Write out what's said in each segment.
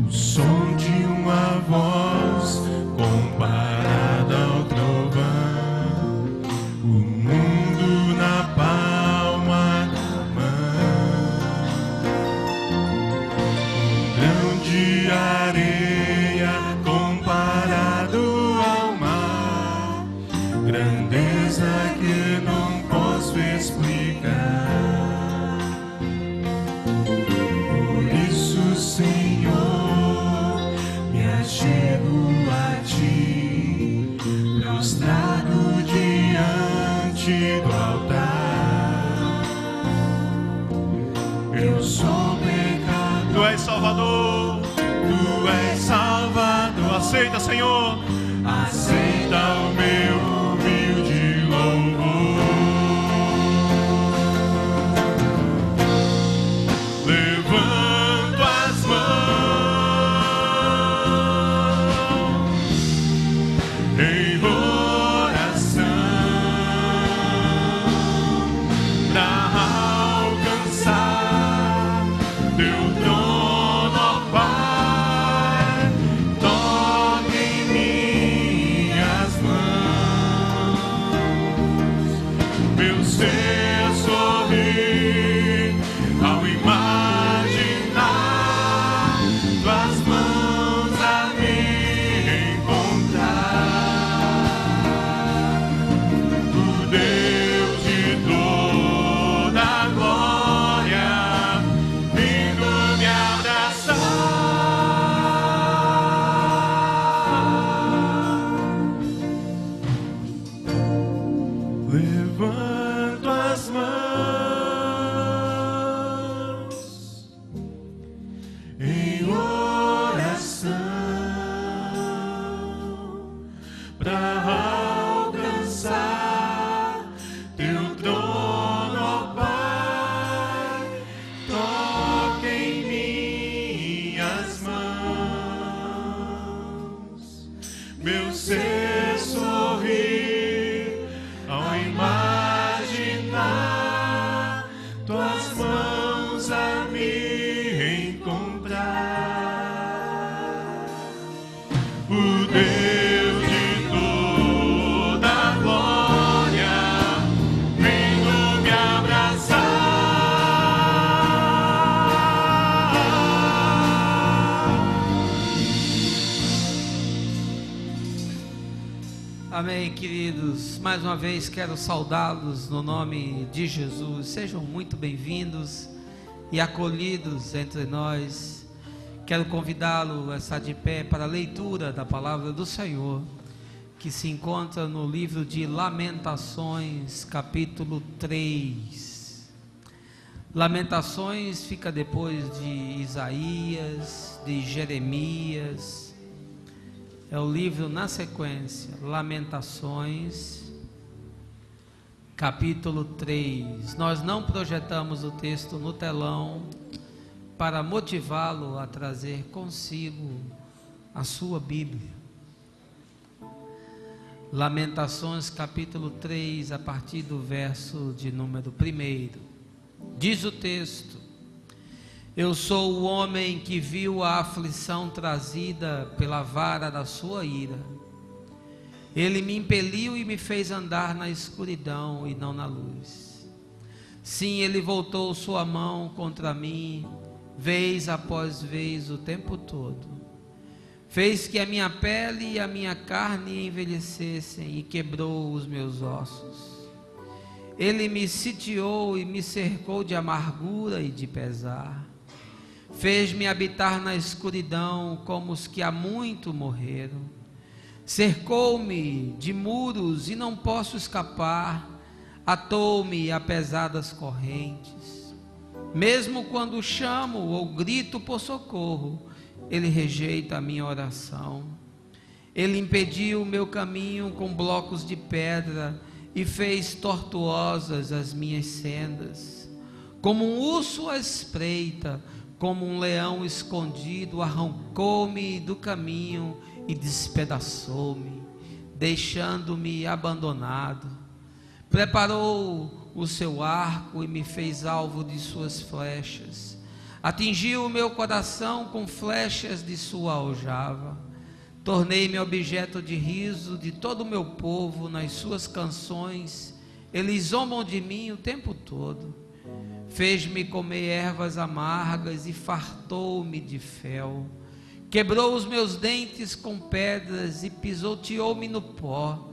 O som de uma voz comparada ao trovão, o mundo na palma da mão, um grão de areia comparado ao mar, grandeza que não posso explicar. Senhor, me achego a ti, prostrado diante do altar. Eu sou pecador. Tu és Salvador, Tu és Salvador. Aceita, Senhor, aceita o meu humilde louvor. Amém, queridos. Mais uma vez quero saudá-los no nome de Jesus. Sejam muito bem-vindos e acolhidos entre nós. Quero convidá-lo a estar de pé para a leitura da palavra do Senhor, que se encontra no livro de Lamentações, capítulo 3. Lamentações fica depois de Isaías, de Jeremias. É o livro na sequência, Lamentações, capítulo 3. Nós não projetamos o texto no telão para motivá-lo a trazer consigo a sua Bíblia. Lamentações, capítulo 3, a partir do verso de número 1. Diz o texto: Eu sou o homem que viu a aflição trazida pela vara da sua ira. Ele me impeliu e me fez andar na escuridão e não na luz. Sim, ele voltou sua mão contra mim, vez após vez, o tempo todo. Fez que a minha pele e a minha carne envelhecessem e quebrou os meus ossos. Ele me sitiou e me cercou de amargura e de pesar. Fez-me habitar na escuridão como os que há muito morreram. Cercou-me de muros e não posso escapar. Atou-me a pesadas correntes. Mesmo quando chamo ou grito por socorro, ele rejeita a minha oração. Ele impediu o meu caminho com blocos de pedra e fez tortuosas as minhas sendas. Como um urso à espreita, como um leão escondido, arrancou-me do caminho e despedaçou-me, deixando-me abandonado. Preparou o seu arco e me fez alvo de suas flechas. Atingiu o meu coração com flechas de sua aljava. Tornei-me objeto de riso de todo o meu povo nas suas canções. Eles zombam de mim o tempo todo. Fez-me comer ervas amargas e fartou-me de fel. Quebrou os meus dentes com pedras e pisoteou-me no pó.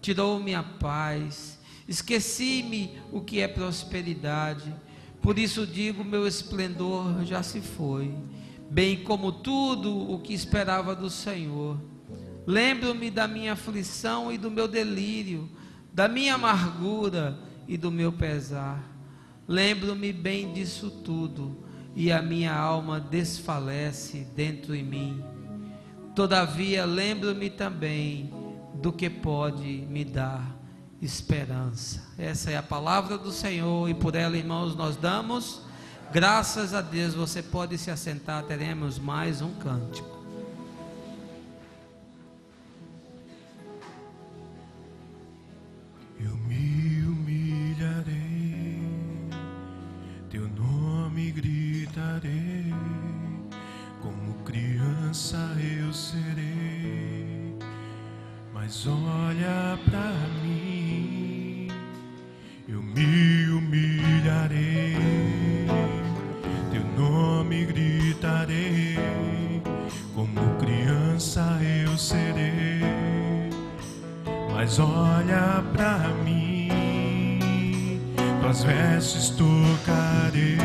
Tirou-me a paz. Esqueci-me o que é prosperidade. Por isso digo, meu esplendor já se foi, bem como tudo o que esperava do Senhor. Lembro-me da minha aflição e do meu delírio, da minha amargura e do meu pesar. Lembro-me bem disso tudo, e a minha alma desfalece dentro em mim. Todavia lembro-me também do que pode me dar esperança. Essa é a palavra do Senhor, e por ela, irmãos, nós damos graças a Deus. Você pode se assentar, teremos mais um cântico. Eu me humilharei, teu nome gritarei, como criança eu serei, mas olha pra mim. Eu me humilharei, teu nome gritarei, como criança eu serei, mas olha pra mim. Tuas vestes tocarei,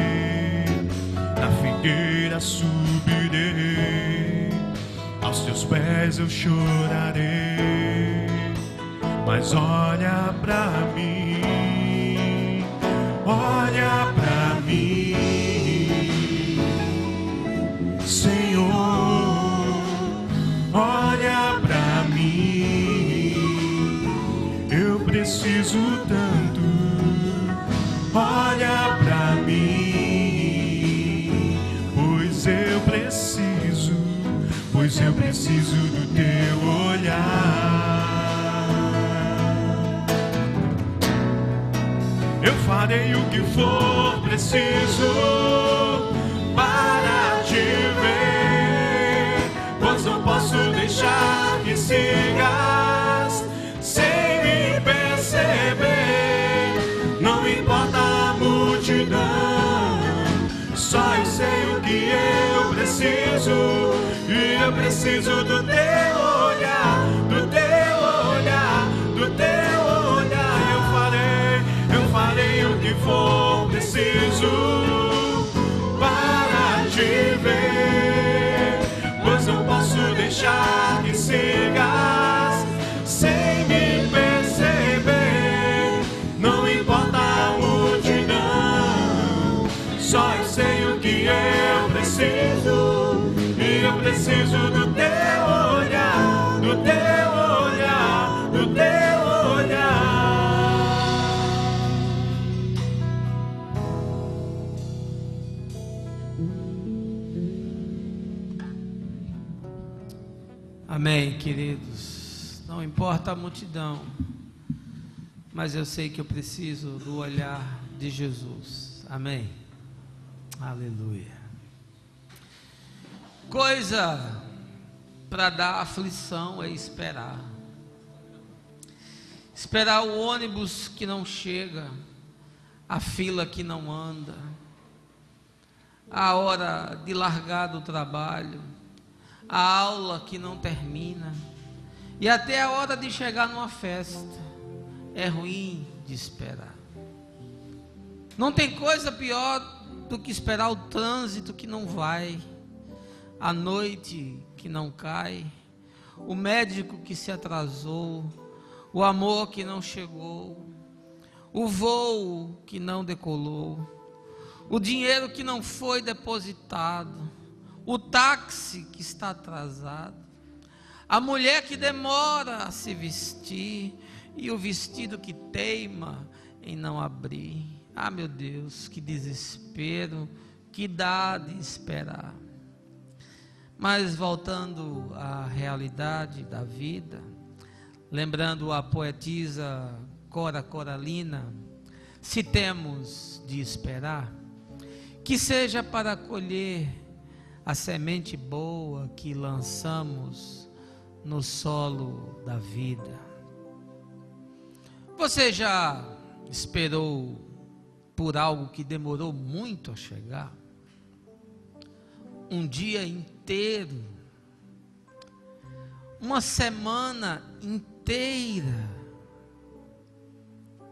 na figueira subirei, aos teus pés eu chorarei, mas olha pra mim. Olha pra mim, Senhor, olha pra mim. Eu preciso tanto. Olha pra mim, pois eu preciso do teu olhar. Eu farei o que for preciso para te ver, pois não posso deixar que sigas sem me perceber. Não importa a multidão, só eu sei o que eu preciso, e eu preciso do teu olhar, do teu olhar, do teu olhar. Eu farei o que for preciso para te ver, pois não posso deixar que sigas sem me perceber. Não importa a multidão, só eu sei o que eu preciso, e eu preciso do teu olhar, do teu olhar, do teu olhar. Amém, queridos. Não importa a multidão, mas eu sei que eu preciso do olhar de Jesus. Amém. Aleluia. Coisa para dar aflição é esperar. Esperar o ônibus que não chega, a fila que não anda, a hora de largar do trabalho, a aula que não termina, e até a hora de chegar numa festa. É ruim de esperar. Não tem coisa pior do que esperar o trânsito que não vai, a noite que não cai, o médico que se atrasou, o amor que não chegou, o voo que não decolou, o dinheiro que não foi depositado, o táxi que está atrasado, a mulher que demora a se vestir e o vestido que teima em não abrir. Ah, meu Deus, que desespero que dá de esperar. Mas voltando à realidade da vida, lembrando a poetisa Cora Coralina, se temos de esperar, que seja para colher a semente boa que lançamos no solo da vida. Você já esperou por algo que demorou muito a chegar? Um dia inteiro, uma semana inteira,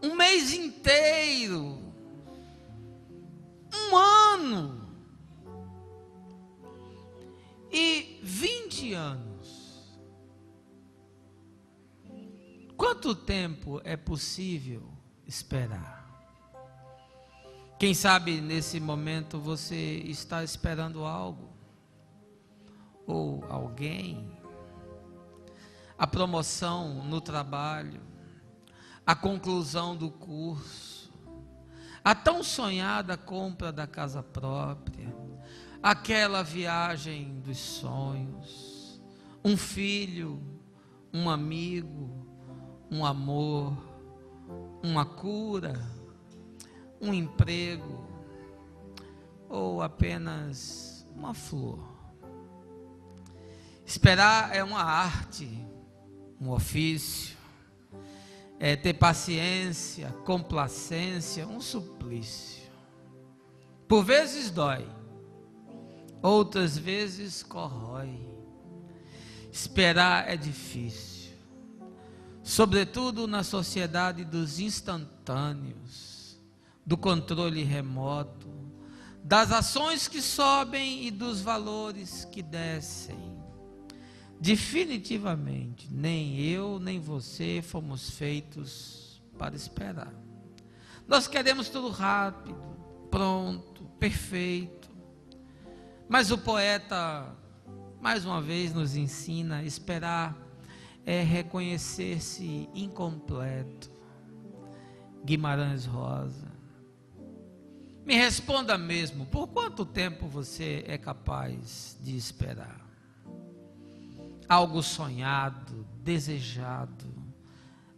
um mês inteiro, um ano e 20 anos. Quanto tempo é possível esperar? Quem sabe nesse momento você está esperando algo ou alguém, a promoção no trabalho, a conclusão do curso, a tão sonhada compra da casa própria, aquela viagem dos sonhos, um filho, um amigo, um amor, uma cura, um emprego ou apenas uma flor. Esperar é uma arte, um ofício, é ter paciência, complacência, um suplício. Por vezes dói, outras vezes corrói. Esperar é difícil, sobretudo na sociedade dos instantâneos, do controle remoto, das ações que sobem e dos valores que descem. Definitivamente, nem eu nem você fomos feitos para esperar. Nós queremos tudo rápido, pronto, perfeito. Mas o poeta, mais uma vez, nos ensina: esperar é reconhecer-se incompleto. Guimarães Rosa. Me responda mesmo, por quanto tempo você é capaz de esperar? Algo sonhado, desejado,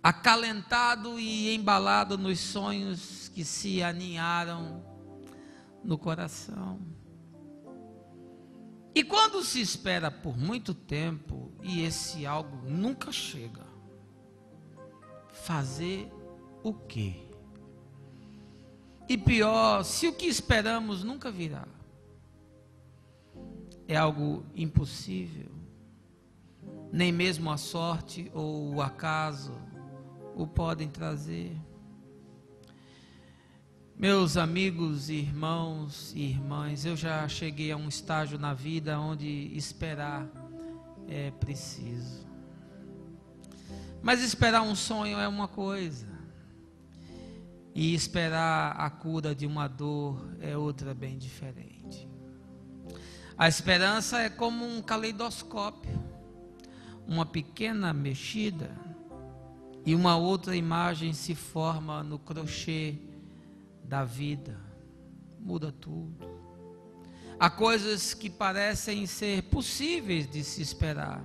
acalentado e embalado nos sonhos que se aninharam no coração. E quando se espera por muito tempo e esse algo nunca chega, fazer o quê? E pior, se o que esperamos nunca virá, é algo impossível. Nem mesmo a sorte ou o acaso o podem trazer. Meus amigos, irmãos e irmãs, eu já cheguei a um estágio na vida onde esperar é preciso. Mas esperar um sonho é uma coisa, e esperar a cura de uma dor é outra bem diferente. A esperança é como um caleidoscópio. Uma pequena mexida e uma outra imagem se forma no crochê da vida. Muda tudo. Há coisas que parecem ser possíveis de se esperar,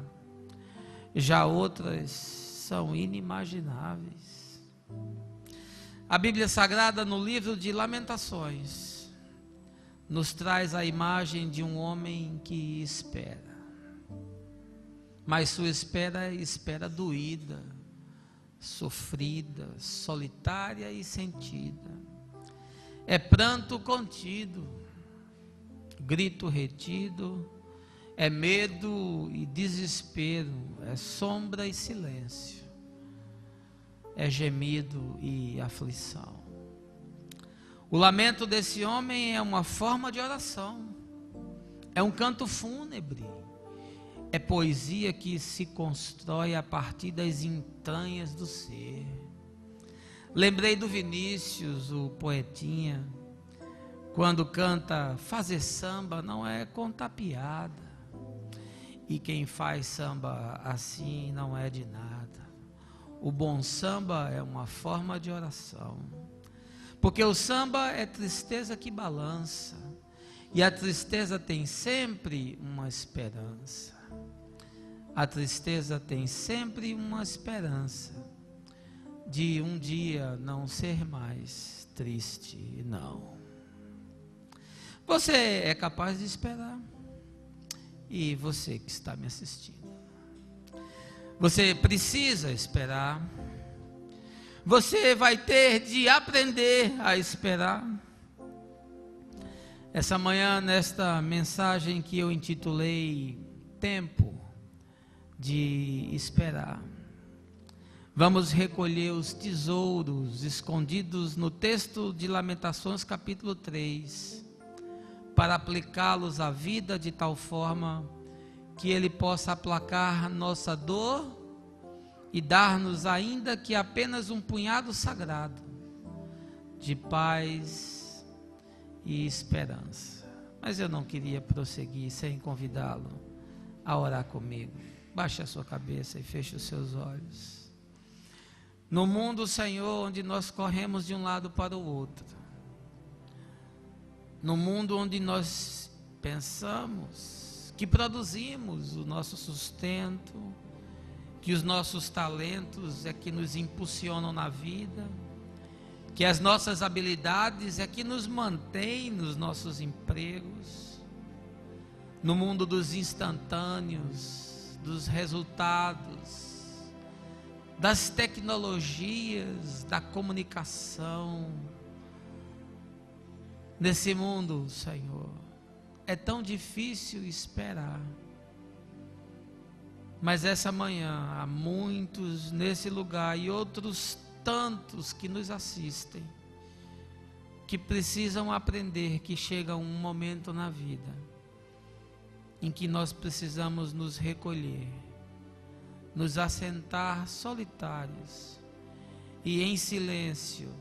já outras são inimagináveis. A Bíblia Sagrada, no livro de Lamentações, nos traz a imagem de um homem que espera. Mas sua espera é espera doída, sofrida, solitária e sentida. É pranto contido, grito retido, é medo e desespero, é sombra e silêncio, é gemido e aflição. O lamento desse homem é uma forma de oração, é um canto fúnebre. É poesia que se constrói a partir das entranhas do ser. Lembrei do Vinícius, o poetinha, quando canta: fazer samba não é contar piada, e quem faz samba assim não é de nada. O bom samba é uma forma de oração, porque o samba é tristeza que balança, e a tristeza tem sempre uma esperança. A tristeza tem sempre uma esperança de um dia não ser mais triste, não. Você é capaz de esperar? E você que está me assistindo, você precisa esperar. Você vai ter de aprender a esperar. Essa manhã, nesta mensagem que eu intitulei Tempo de Esperar, vamos recolher os tesouros escondidos no texto de Lamentações capítulo 3, para aplicá-los à vida de tal forma que Ele possa aplacar nossa dor e dar-nos, ainda que apenas um punhado sagrado de paz e esperança. Mas eu não queria prosseguir sem convidá-lo a orar comigo. Baixe a sua cabeça e feche os seus olhos. No mundo, Senhor, onde nós corremos de um lado para o outro, no mundo onde nós pensamos que produzimos o nosso sustento, que os nossos talentos é que nos impulsionam na vida, que as nossas habilidades é que nos mantém nos nossos empregos, no mundo dos instantâneos, dos resultados, das tecnologias, da comunicação. Nesse mundo, Senhor, é tão difícil esperar. Mas essa manhã há muitos nesse lugar e outros tantos que nos assistem, que precisam aprender que chega um momento na vida em que nós precisamos nos recolher, nos assentar solitários e em silêncio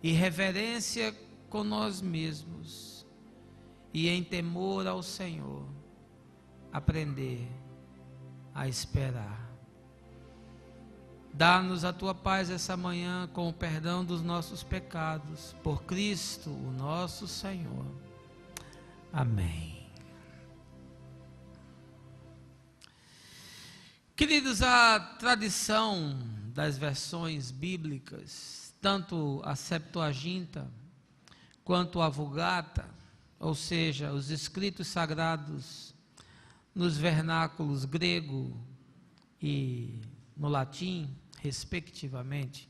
e reverência com nós mesmos e em temor ao Senhor aprender a esperar. Dá-nos a tua paz essa manhã com o perdão dos nossos pecados, por Cristo, o nosso Senhor. Amém. Queridos, a tradição das versões bíblicas, tanto a Septuaginta quanto a Vulgata, ou seja, os escritos sagrados nos vernáculos grego e no latim, respectivamente,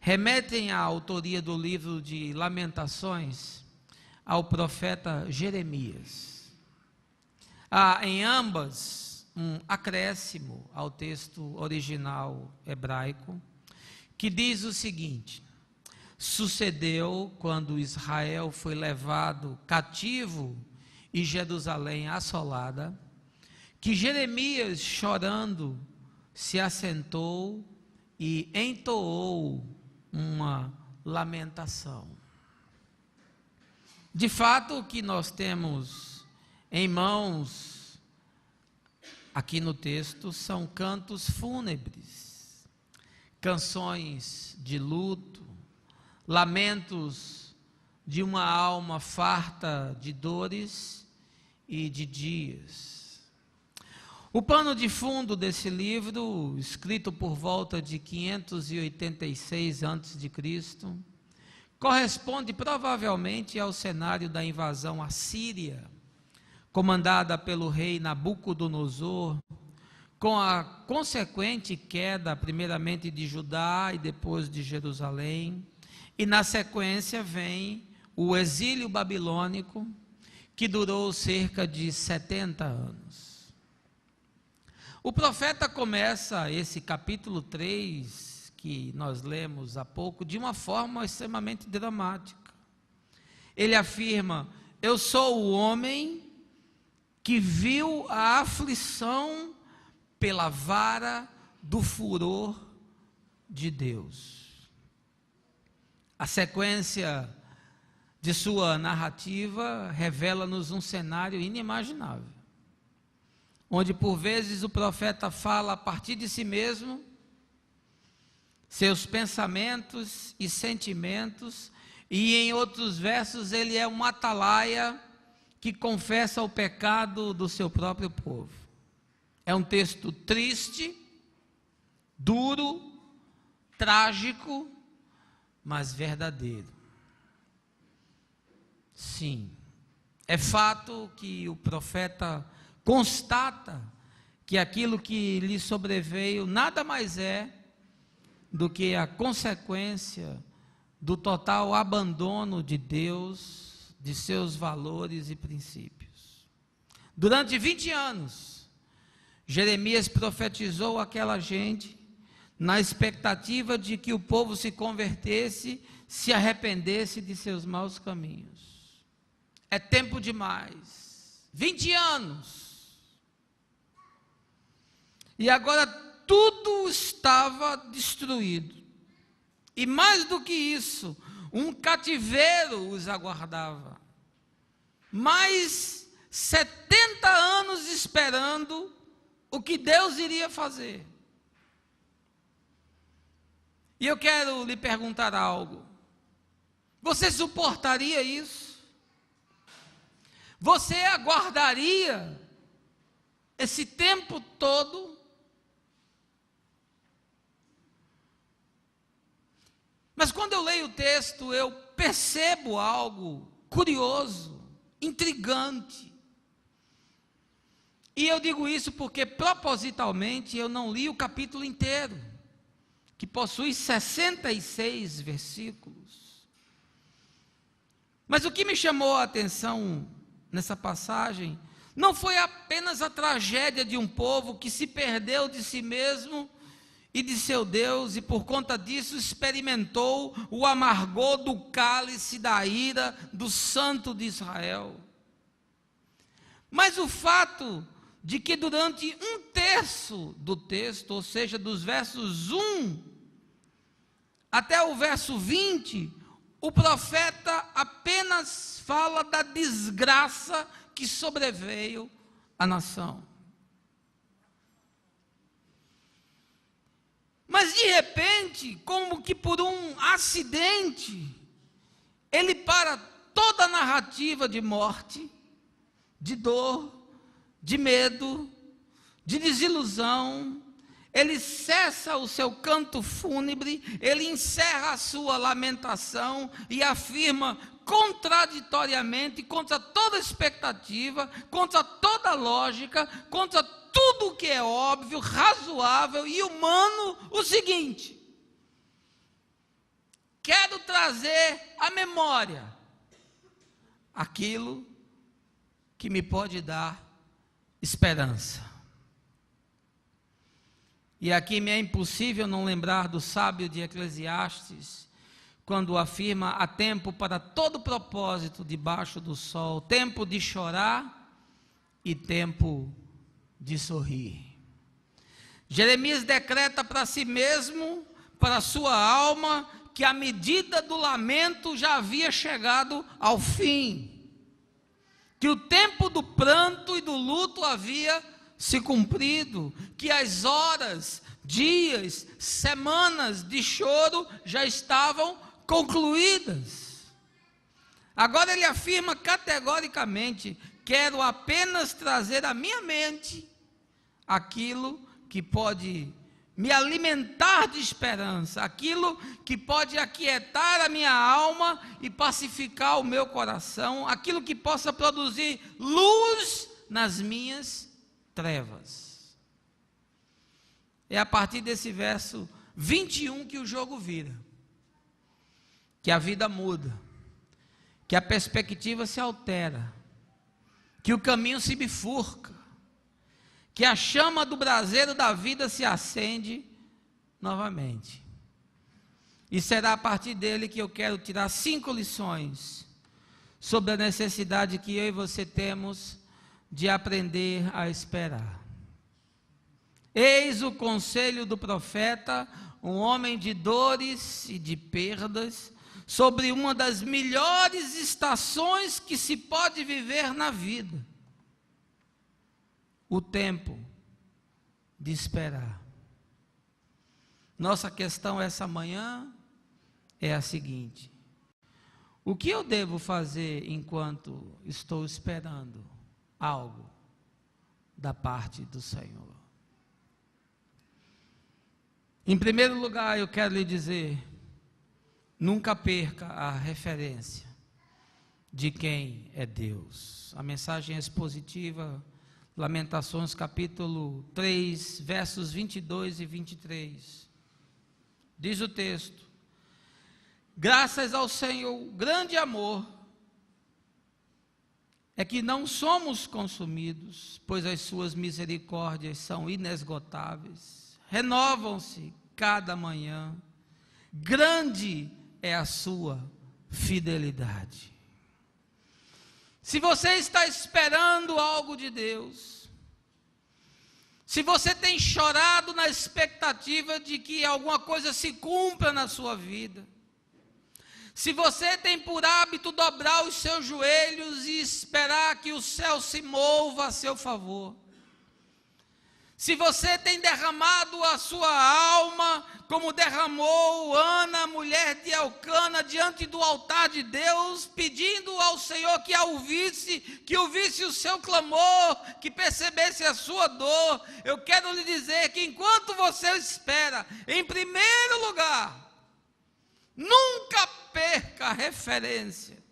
remetem à autoria do livro de Lamentações ao profeta Jeremias. Há em ambas um acréscimo ao texto original hebraico, que diz o seguinte: sucedeu quando Israel foi levado cativo e Jerusalém assolada, que Jeremias, chorando, se assentou e entoou uma lamentação. De fato, o que nós temos em mãos aqui no texto são cantos fúnebres, canções de luto, lamentos de uma alma farta de dores e de dias. O pano de fundo desse livro, escrito por volta de 586 a.C., corresponde provavelmente ao cenário da invasão assíria, comandada pelo rei Nabucodonosor, com a consequente queda, primeiramente de Judá e depois de Jerusalém, e na sequência vem o exílio babilônico, que durou cerca de 70 anos. O profeta começa esse capítulo 3, que nós lemos há pouco, de uma forma extremamente dramática. Ele afirma: eu sou o homem que viu a aflição pela vara do furor de Deus. A sequência de sua narrativa revela-nos um cenário inimaginável, onde por vezes o profeta fala a partir de si mesmo, seus pensamentos e sentimentos, e em outros versos ele é um atalaia que confessa o pecado do seu próprio povo. É um texto triste, duro, trágico, mas verdadeiro. Sim, É fato que o profeta constata que aquilo que lhe sobreveio nada mais é do que a consequência do total abandono de Deus, de seus valores e princípios. Durante 20 anos, Jeremias profetizou àquela gente na expectativa de que o povo se convertesse, se arrependesse de seus maus caminhos. É tempo demais. 20 anos. E agora tudo estava destruído. E mais do que isso, um cativeiro os aguardava. Mais 70 anos esperando o que Deus iria fazer. E eu quero lhe perguntar algo. Você suportaria isso? Você aguardaria esse tempo todo? Mas quando eu leio o texto, eu percebo algo curioso, intrigante. E eu digo isso porque propositalmente eu não li o capítulo inteiro, que possui 66 versículos. Mas o que me chamou a atenção nessa passagem não foi apenas a tragédia de um povo que se perdeu de si mesmo e de seu Deus, e por conta disso experimentou o amargor do cálice da ira do Santo de Israel. Mas o fato de que durante 1/3 do texto, ou seja, dos versos 1 até o verso 20, o profeta apenas fala da desgraça que sobreveio à nação. Mas de repente, como que por um acidente, ele para toda a narrativa de morte, de dor, de medo, de desilusão. Ele cessa o seu canto fúnebre, ele encerra a sua lamentação e afirma contraditoriamente, contra toda expectativa, contra toda lógica, contra tudo que é óbvio, razoável e humano, o seguinte: quero trazer à memória aquilo que me pode dar esperança. E aqui me é impossível não lembrar do sábio de Eclesiastes, quando afirma: há tempo para todo propósito debaixo do sol, tempo de chorar e tempo de sorrir. Jeremias decreta para si mesmo, para a sua alma, que a medida do lamento já havia chegado ao fim, que o tempo do pranto e do luto havia se cumprido, que as horas, dias, semanas de choro já estavam concluídas. Agora ele afirma categoricamente: quero apenas trazer à minha mente aquilo que pode me alimentar de esperança, aquilo que pode aquietar a minha alma e pacificar o meu coração, aquilo que possa produzir luz nas minhas trevas. É a partir desse verso 21 que o jogo vira, que a vida muda, que a perspectiva se altera, que o caminho se bifurca, que a chama do braseiro da vida se acende novamente. E será a partir dele que eu quero tirar 5 lições sobre a necessidade que eu e você temos de aprender a esperar. Eis o conselho do profeta, um homem de dores e de perdas, sobre uma das melhores estações que se pode viver na vida: o tempo de esperar. Nossa questão essa manhã é a seguinte: o que eu devo fazer enquanto estou esperando algo da parte do Senhor? Em primeiro lugar, eu quero lhe dizer: nunca perca a referência de quem é Deus. A mensagem expositiva, Lamentações capítulo 3, versos 22 e 23. Diz o texto: graças ao Senhor, grande amor é que não somos consumidos, pois as suas misericórdias são inesgotáveis, renovam-se cada manhã, grande é a sua fidelidade. Se você está esperando algo de Deus, se você tem chorado na expectativa de que alguma coisa se cumpra na sua vida, se você tem por hábito dobrar os seus joelhos e esperar que o céu se mova a seu favor, se você tem derramado a sua alma, como derramou Ana, mulher de Elcana, diante do altar de Deus, pedindo ao Senhor que ouvisse o seu clamor, que percebesse a sua dor, eu quero lhe dizer que enquanto você espera, em primeiro lugar, nunca perca a referência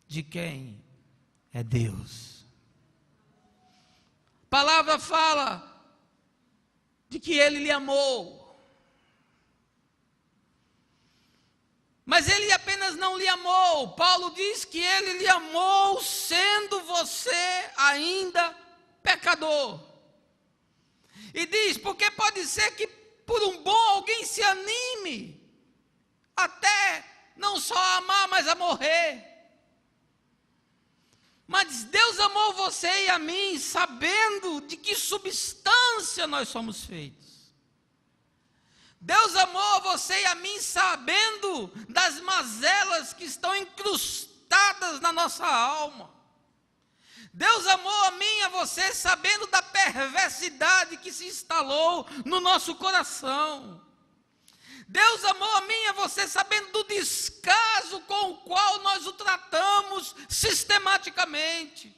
de quem é Deus. A palavra fala de que Ele lhe amou, mas Ele apenas não lhe amou. Paulo diz que Ele lhe amou sendo você ainda pecador, e diz, porque pode ser que por um bom alguém se anime até não só a amar, mas a morrer. Mas Deus amou você e a mim, sabendo de que substância nós somos feitos. Deus amou você e a mim, sabendo das mazelas que estão incrustadas na nossa alma. Deus amou a mim e a você, sabendo da perversidade que se instalou no nosso coração. Deus amou a mim e a você, sabendo do descaso com o qual nós o tratamos sistematicamente.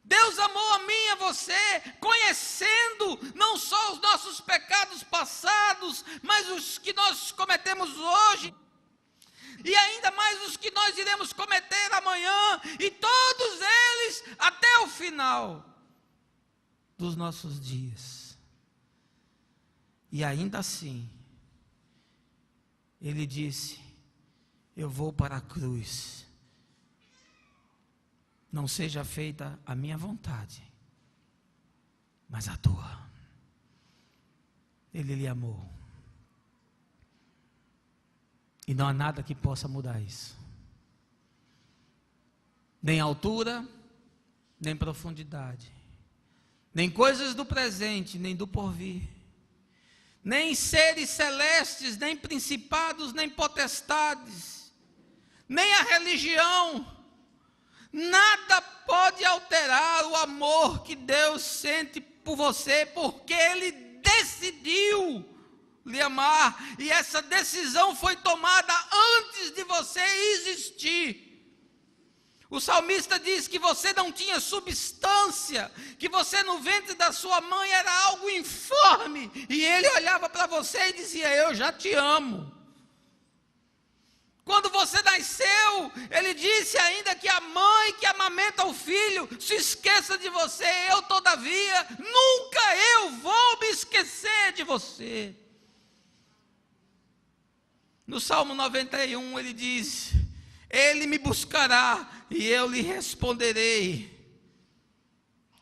Deus amou a mim e a você, conhecendo não só os nossos pecados passados, mas os que nós cometemos hoje, e ainda mais os que nós iremos cometer amanhã, e todos eles até o final dos nossos dias. E ainda assim, Ele disse: eu vou para a cruz, não seja feita a minha vontade, mas a tua. Ele lhe amou, e não há nada que possa mudar isso, nem altura, nem profundidade, nem coisas do presente, nem do porvir, nem seres celestes, nem principados, nem potestades, nem a religião, nada pode alterar o amor que Deus sente por você, porque Ele decidiu lhe amar, e essa decisão foi tomada antes de você existir. O salmista diz que você não tinha substância, que você no ventre da sua mãe era algo informe, e Ele olhava para você e dizia: eu já te amo. Quando você nasceu, Ele disse ainda que a mãe que amamenta o filho se esqueça de você, eu todavia, nunca eu vou me esquecer de você. No Salmo 91 ele diz: Ele me buscará e eu lhe responderei,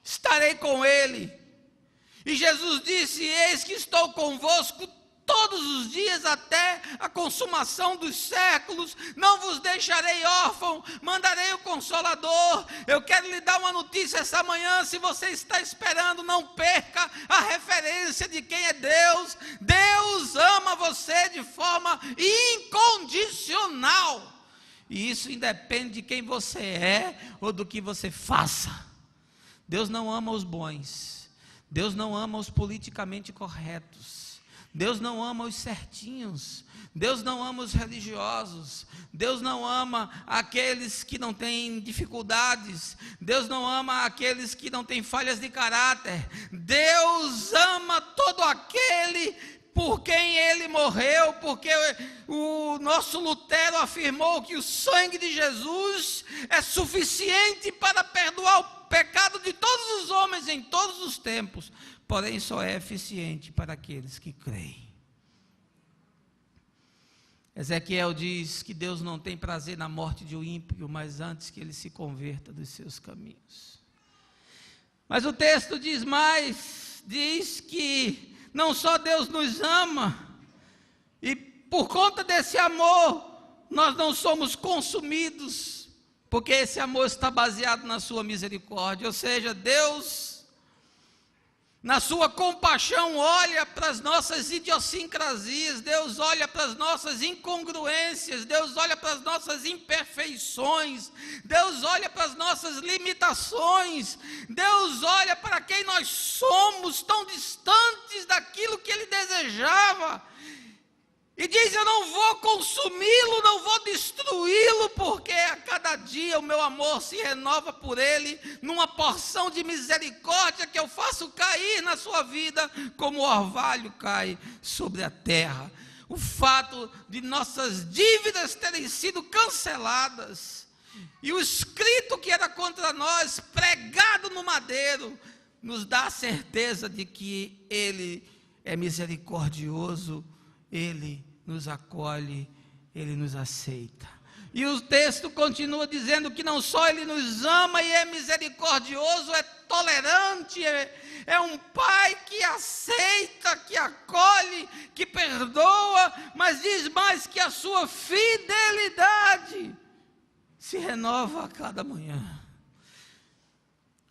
estarei com Ele. E Jesus disse: eis que estou convosco todos os dias até a consumação dos séculos, não vos deixarei órfão, mandarei o Consolador. Eu quero lhe dar uma notícia essa manhã, se você está esperando, não perca a referência de quem é Deus. Deus ama você de forma incondicional, e isso independe de quem você é ou do que você faça. Deus não ama os bons, Deus não ama os politicamente corretos, Deus não ama os certinhos, Deus não ama os religiosos, Deus não ama aqueles que não têm dificuldades, Deus não ama aqueles que não têm falhas de caráter. Deus ama todo aquele por quem ele morreu, porque o nosso Lutero afirmou que o sangue de Jesus é suficiente para perdoar o pecado de todos os homens em todos os tempos, porém só é eficiente para aqueles que creem. Ezequiel diz que Deus não tem prazer na morte de um ímpio, mas antes que ele se converta dos seus caminhos. Mas o texto diz mais, diz que não só Deus nos ama, e por conta desse amor, nós não somos consumidos, porque esse amor está baseado na sua misericórdia, ou seja, Deus, na sua compaixão, olha para as nossas idiosincrasias, Deus olha para as nossas incongruências, Deus olha para as nossas imperfeições, Deus olha para as nossas limitações, Deus olha para quem nós somos, tão distantes daquilo que Ele desejava, e diz: eu não vou consumi-lo, não vou destruí-lo, porque a cada dia o meu amor se renova por ele, numa porção de misericórdia que eu faço cair na sua vida, como o orvalho cai sobre a terra. O fato de nossas dívidas terem sido canceladas, e o escrito que era contra nós, pregado no madeiro, nos dá a certeza de que Ele é misericordioso, Ele nos acolhe, Ele nos aceita. E o texto continua dizendo que não só Ele nos ama e é misericordioso, é tolerante, é um Pai que aceita, que acolhe, que perdoa, mas diz mais que a sua fidelidade se renova a cada manhã.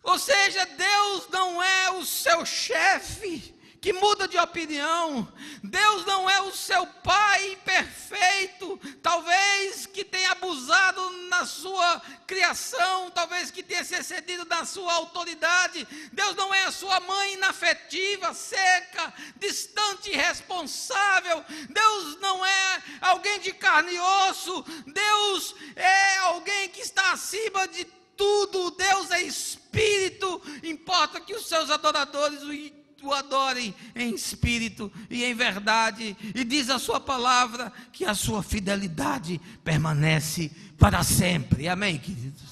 Ou seja, Deus não é o seu chefe que muda de opinião, Deus não é o seu pai imperfeito, talvez que tenha abusado na sua criação, talvez que tenha se excedido na sua autoridade. Deus não é a sua mãe inafetiva, seca, distante, irresponsável. Deus não é alguém de carne e osso, Deus é alguém que está acima de tudo. Deus é espírito, importa que os seus adoradores o adorem em espírito e em verdade, e diz a sua palavra que a sua fidelidade permanece para sempre. Amém, queridos?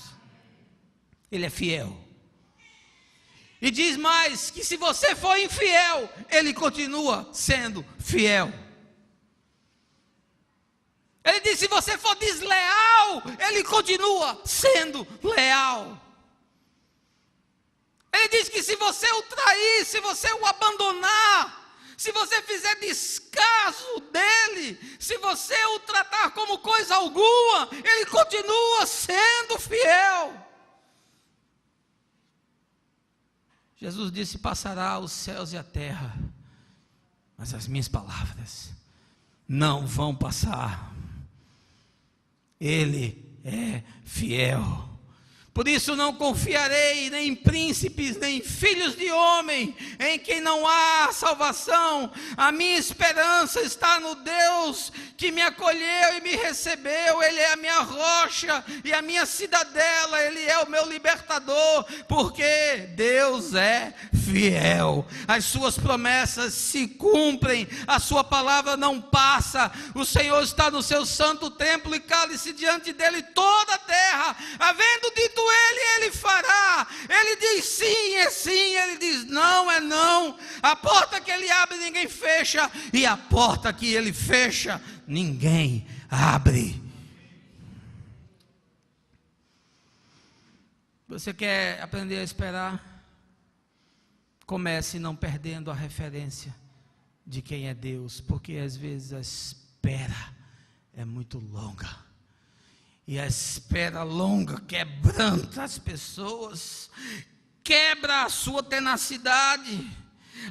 Ele é fiel. E diz mais, que se você for infiel, Ele continua sendo fiel. Ele diz: se você for desleal, Ele continua sendo leal. Ele diz que se você o trair, se você o abandonar, se você fizer descaso dele, se você o tratar como coisa alguma, Ele continua sendo fiel. Jesus disse: passará os céus e a terra, mas as minhas palavras não vão passar. Ele é fiel. Por isso não confiarei nem em príncipes, nem em filhos de homem, em quem não há salvação. A minha esperança está no Deus que me acolheu e me recebeu. Ele é a minha rocha e a minha cidadela, Ele é o meu libertador, porque Deus é fiel. As suas promessas se cumprem, a sua palavra não passa. O Senhor está no seu santo templo e cale-se diante dele toda a terra. Havendo dito Ele fará. Ele diz sim, é sim. Ele diz não, é não. A porta que Ele abre, ninguém fecha. E a porta que Ele fecha, ninguém abre. Você quer aprender a esperar? Comece não perdendo a referência de quem é Deus, porque às vezes a espera é muito longa, e a espera longa quebranta as pessoas, quebra a sua tenacidade.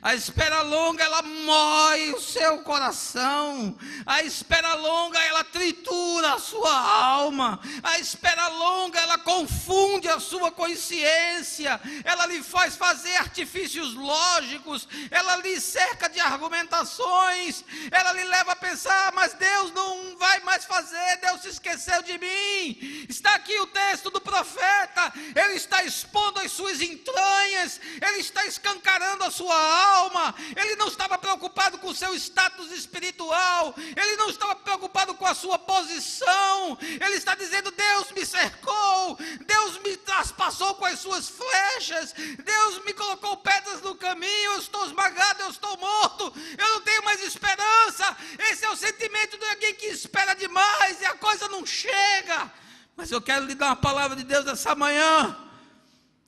A espera longa, ela mói o seu coração. A espera longa, ela tritura a sua alma. A espera longa, ela confunde a sua consciência. Ela lhe faz fazer artifícios lógicos. Ela lhe cerca de argumentações. Ela lhe leva a pensar: mas Deus não vai mais fazer, Deus se esqueceu de mim. Está aqui o texto do profeta. Ele está expondo as suas entranhas. Ele está escancarando a sua alma. alma, ele não estava preocupado com o seu status espiritual, ele não estava preocupado com a sua posição. Ele está dizendo: Deus me cercou, Deus me traspassou com as suas flechas, Deus me colocou pedras no caminho, eu estou esmagado, eu estou morto, eu não tenho mais esperança. Esse é o sentimento de alguém que espera demais e a coisa não chega. Mas eu quero lhe dar uma palavra de Deus essa manhã: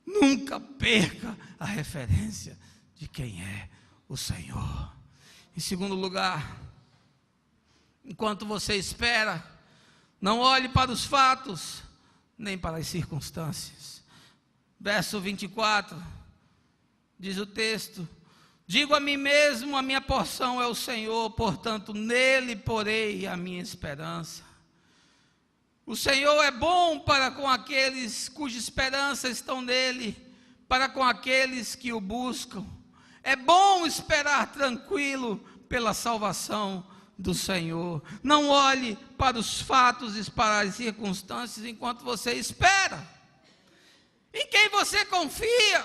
nunca perca a referência de quem é o Senhor. Em segundo lugar, enquanto você espera, não olhe para os fatos, nem para as circunstâncias. Verso 24, diz o texto: digo a mim mesmo, a minha porção é o Senhor, portanto nele porei a minha esperança. O Senhor é bom para com aqueles cuja esperança estão nele, para com aqueles que o buscam. É bom esperar tranquilo pela salvação do Senhor. Não olhe para os fatos e para as circunstâncias enquanto você espera. Em quem você confia?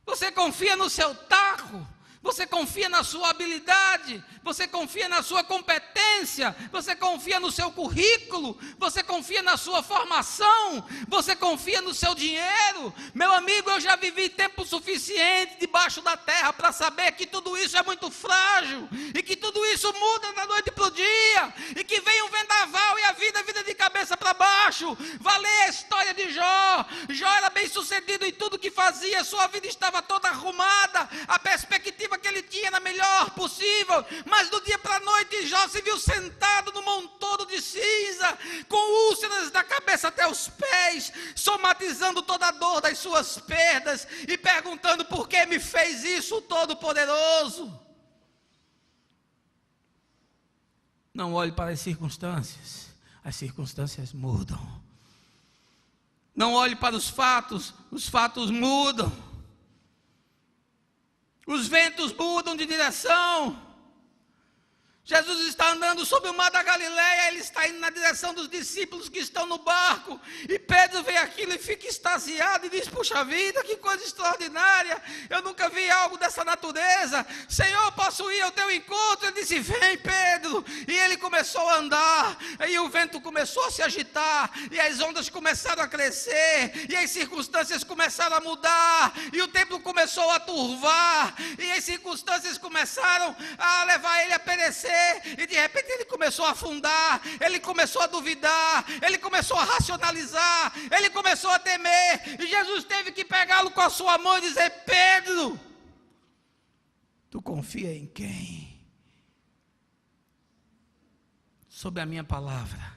Você confia no seu taco? Você confia na sua habilidade? Você confia na sua competência? Você confia no seu currículo? Você confia na sua formação? Você confia no seu dinheiro? Meu amigo, eu já vivi tempo suficiente debaixo da terra para saber que tudo isso é muito frágil, e que tudo isso muda da noite para o dia, e que vem um vendaval e a vida vira de cabeça para baixo. Vá ler a história de Jó. Jó era bem sucedido em tudo que fazia, sua vida estava toda arrumada, a perspectiva que ele tinha na melhor possível, mas do dia para a noite Jó se viu sentado no montoro de cinza, com úlceras da cabeça até os pés, somatizando toda a dor das suas perdas e perguntando: por que me fez isso o Todo-Poderoso? Não olhe para as circunstâncias mudam. Não olhe para os fatos mudam. Os ventos mudam de direção. Jesus está andando sobre o mar da Galileia, ele está indo na direção dos discípulos que estão no barco, e Pedro vê aquilo e fica extasiado e diz: puxa vida, que coisa extraordinária, eu nunca vi algo dessa natureza. Senhor, posso ir ao teu encontro? Ele disse: vem, Pedro. E ele começou a andar, e o vento começou a se agitar, e as ondas começaram a crescer, e as circunstâncias começaram a mudar, e o tempo começou a turvar, e as circunstâncias começaram a levar ele a perecer. E de repente ele começou a afundar, ele começou a duvidar, ele começou a racionalizar, ele começou a temer, e Jesus teve que pegá-lo com a sua mão e dizer: Pedro, tu confia em quem? Sob a minha palavra,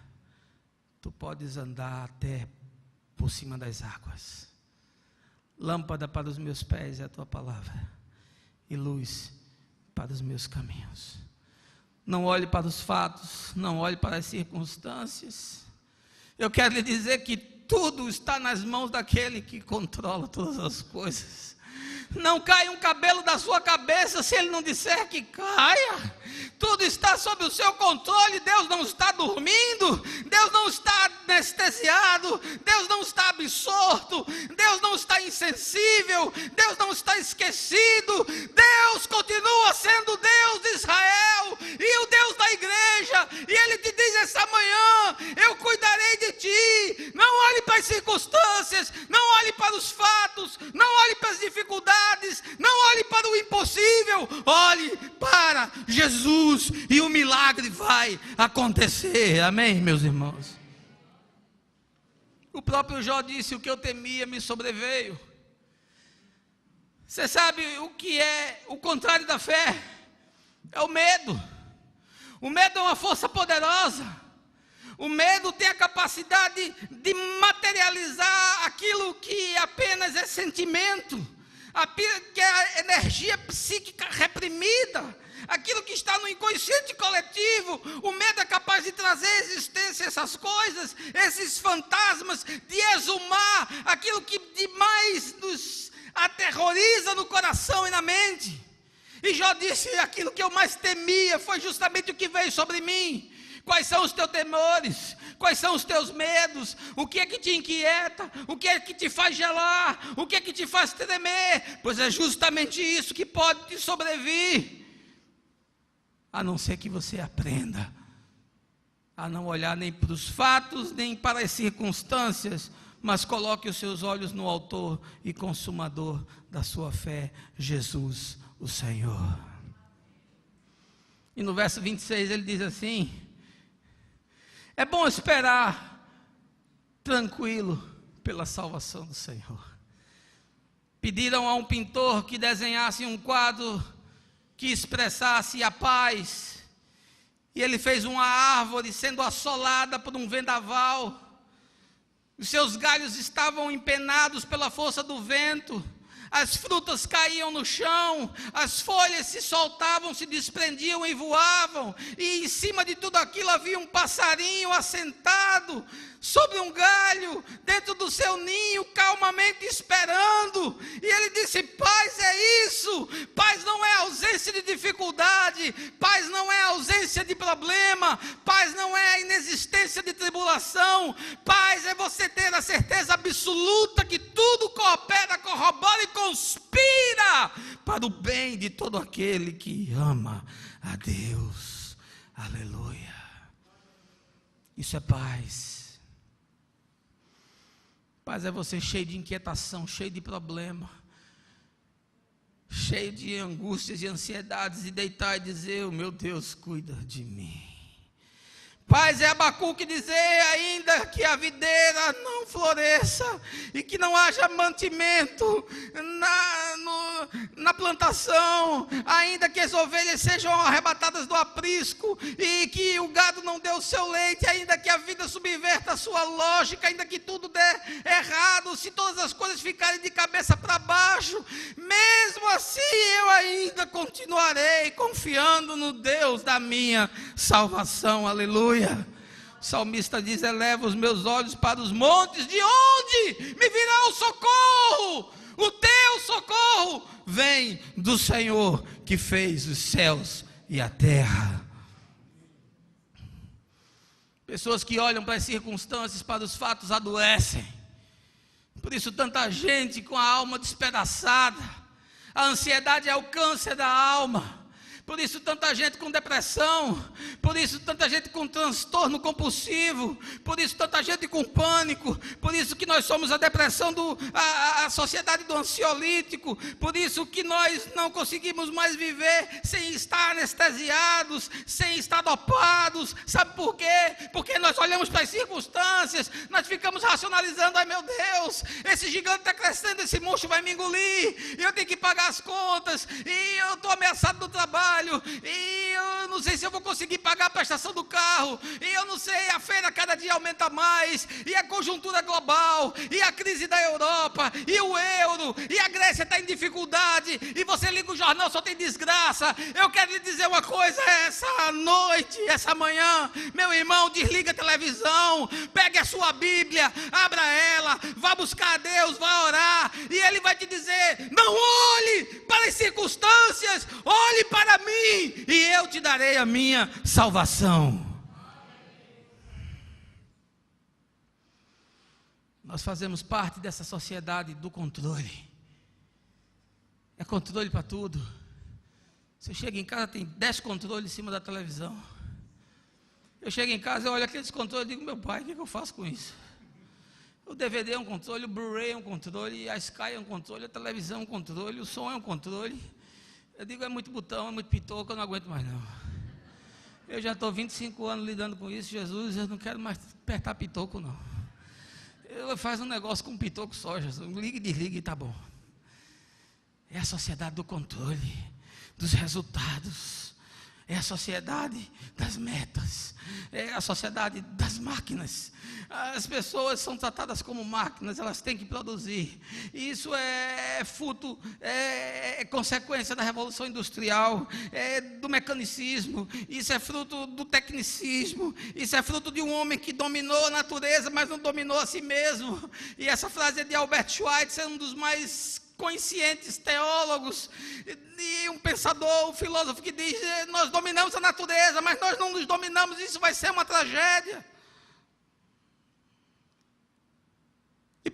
tu podes andar até por cima das águas. Lâmpada para os meus pés é a tua palavra, e luz para os meus caminhos. Não olhe para os fatos, não olhe para as circunstâncias. Eu quero lhe dizer que tudo está nas mãos daquele que controla todas as coisas. Não cai um cabelo da sua cabeça se ele não disser que caia. Tudo está sob o seu controle. Deus não está dormindo, Deus não está anestesiado, Deus não está absorto, Deus não está insensível, Deus não está esquecido. Deus continua sendo Deus de Israel e o Deus da igreja, e Ele te diz essa manhã: eu cuidarei de ti. Não olhe para as circunstâncias, não olhe para os fatos, não olhe para as dificuldades, não olhe para o impossível, olhe para Jesus e o milagre vai acontecer. Amém, meus irmãos? O próprio Jó disse: o que eu temia me sobreveio. Você sabe o que é o contrário da fé? É o medo. O medo é uma força poderosa. O medo tem a capacidade de materializar aquilo que apenas é sentimento, que é a energia psíquica reprimida, aquilo que está no inconsciente coletivo. O medo é capaz de trazer à existência essas coisas, esses fantasmas, de exumar aquilo que demais nos aterroriza no coração e na mente. E Jó disse: aquilo que eu mais temia foi justamente o que veio sobre mim. Quais são os teus temores? Quais são os teus medos? O que é que te inquieta? O que é que te faz gelar? O que é que te faz tremer? Pois é justamente isso que pode te sobrevir. A não ser que você aprenda a não olhar nem para os fatos, nem para as circunstâncias, mas coloque os seus olhos no autor e consumador da sua fé, Jesus, o Senhor. E no verso 26 ele diz assim: é bom esperar tranquilo pela salvação do Senhor. Pediram a um pintor que desenhasse um quadro que expressasse a paz, e ele fez uma árvore sendo assolada por um vendaval. Os seus galhos estavam empenados pela força do vento, as frutas caíam no chão, as folhas se soltavam, se desprendiam e voavam, e em cima de tudo aquilo havia um passarinho assentado sobre um galho, dentro do seu ninho, calmamente esperando. E ele disse: paz é isso. Paz não é ausência de dificuldade, paz não é ausência de problema, paz não é a inexistência de tribulação, paz é você ter a certeza absoluta que tudo coopera, corrobora e conspira para o bem de todo aquele que ama a Deus. Aleluia. Isso é paz. Paz é você cheio de inquietação, cheio de problema, cheio de angústias e ansiedades, e deitar e dizer: oh, meu Deus, cuida de mim. Paz é Abacuque dizer: ainda que a videira não floresça e que não haja mantimento na plantação, ainda que as ovelhas sejam arrebatadas do aprisco e que o gado não dê o seu leite, ainda que a vida subverta a sua lógica, ainda que tudo dê errado, se todas as coisas ficarem de cabeça para baixo, mesmo assim eu ainda continuarei confiando no Deus da minha salvação. Aleluia. O salmista diz: eleva os meus olhos para os montes, de onde me virá o socorro? O teu socorro vem do Senhor, que fez os céus e a terra. Pessoas que olham para as circunstâncias, para os fatos, adoecem. Por isso tanta gente com a alma despedaçada. A ansiedade é o câncer da alma. Por isso tanta gente com depressão, por isso tanta gente com transtorno compulsivo, por isso tanta gente com pânico, por isso que nós somos a depressão, a sociedade do ansiolítico, por isso que nós não conseguimos mais viver sem estar anestesiados, sem estar dopados. Sabe por quê? Porque nós olhamos para as circunstâncias, nós ficamos racionalizando: ai meu Deus, esse gigante está crescendo, esse monstro vai me engolir, eu tenho que pagar as contas, e eu estou ameaçado do trabalho, e eu não sei se eu vou conseguir pagar a prestação do carro, e eu não sei, a feira cada dia aumenta mais, e a conjuntura global, e a crise da Europa, e o euro, e a Grécia está em dificuldade, e você liga o jornal, só tem desgraça. Eu quero lhe dizer uma coisa: essa noite, essa manhã, meu irmão, desliga a televisão, pegue a sua Bíblia, abra ela, vá buscar a Deus, vá orar, e Ele vai te dizer: não olhe para as circunstâncias, olhe para mim, e eu te darei a minha salvação. Nós fazemos parte dessa sociedade do controle. É controle para tudo. Você chega em casa, tem 10 controles em cima da televisão. Eu chego em casa, eu olho aqueles controles e digo: meu pai, o que eu faço com isso? O DVD é um controle, o Blu-ray é um controle, a Sky é um controle, a televisão é um controle, o som é um controle. Eu digo: é muito botão, é muito pitoco, eu não aguento mais não. Eu já estou 25 anos lidando com isso, Jesus, eu não quero mais apertar pitoco não. Eu faço um negócio com pitoco só, Jesus, liga e desliga e está bom. É a sociedade do controle, dos resultados. É a sociedade das metas, é a sociedade das máquinas. As pessoas são tratadas como máquinas, elas têm que produzir. Isso é fruto, é consequência da revolução industrial, é do mecanicismo, isso é fruto do tecnicismo, isso é fruto de um homem que dominou a natureza, mas não dominou a si mesmo. E essa frase é de Albert Schweitzer, um dos mais conscientes teólogos, e um pensador, um filósofo, que diz: nós dominamos a natureza, mas nós não nos dominamos, isso vai ser uma tragédia.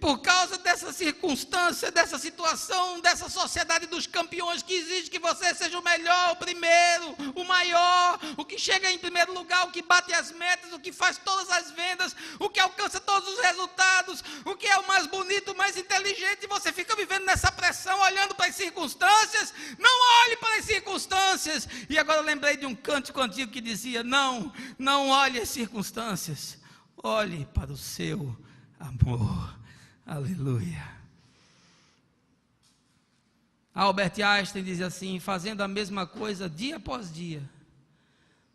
E por causa dessa circunstância, dessa situação, dessa sociedade dos campeões que exige que você seja o melhor, o primeiro, o maior, o que chega em primeiro lugar, o que bate as metas, o que faz todas as vendas, o que alcança todos os resultados, o que é o mais bonito, o mais inteligente, e você fica vivendo nessa pressão, olhando para as circunstâncias. Não olhe para as circunstâncias. E agora eu lembrei de um cântico antigo que dizia: não olhe as circunstâncias, olhe para o seu amor. Aleluia. Albert Einstein diz assim: fazendo a mesma coisa dia após dia,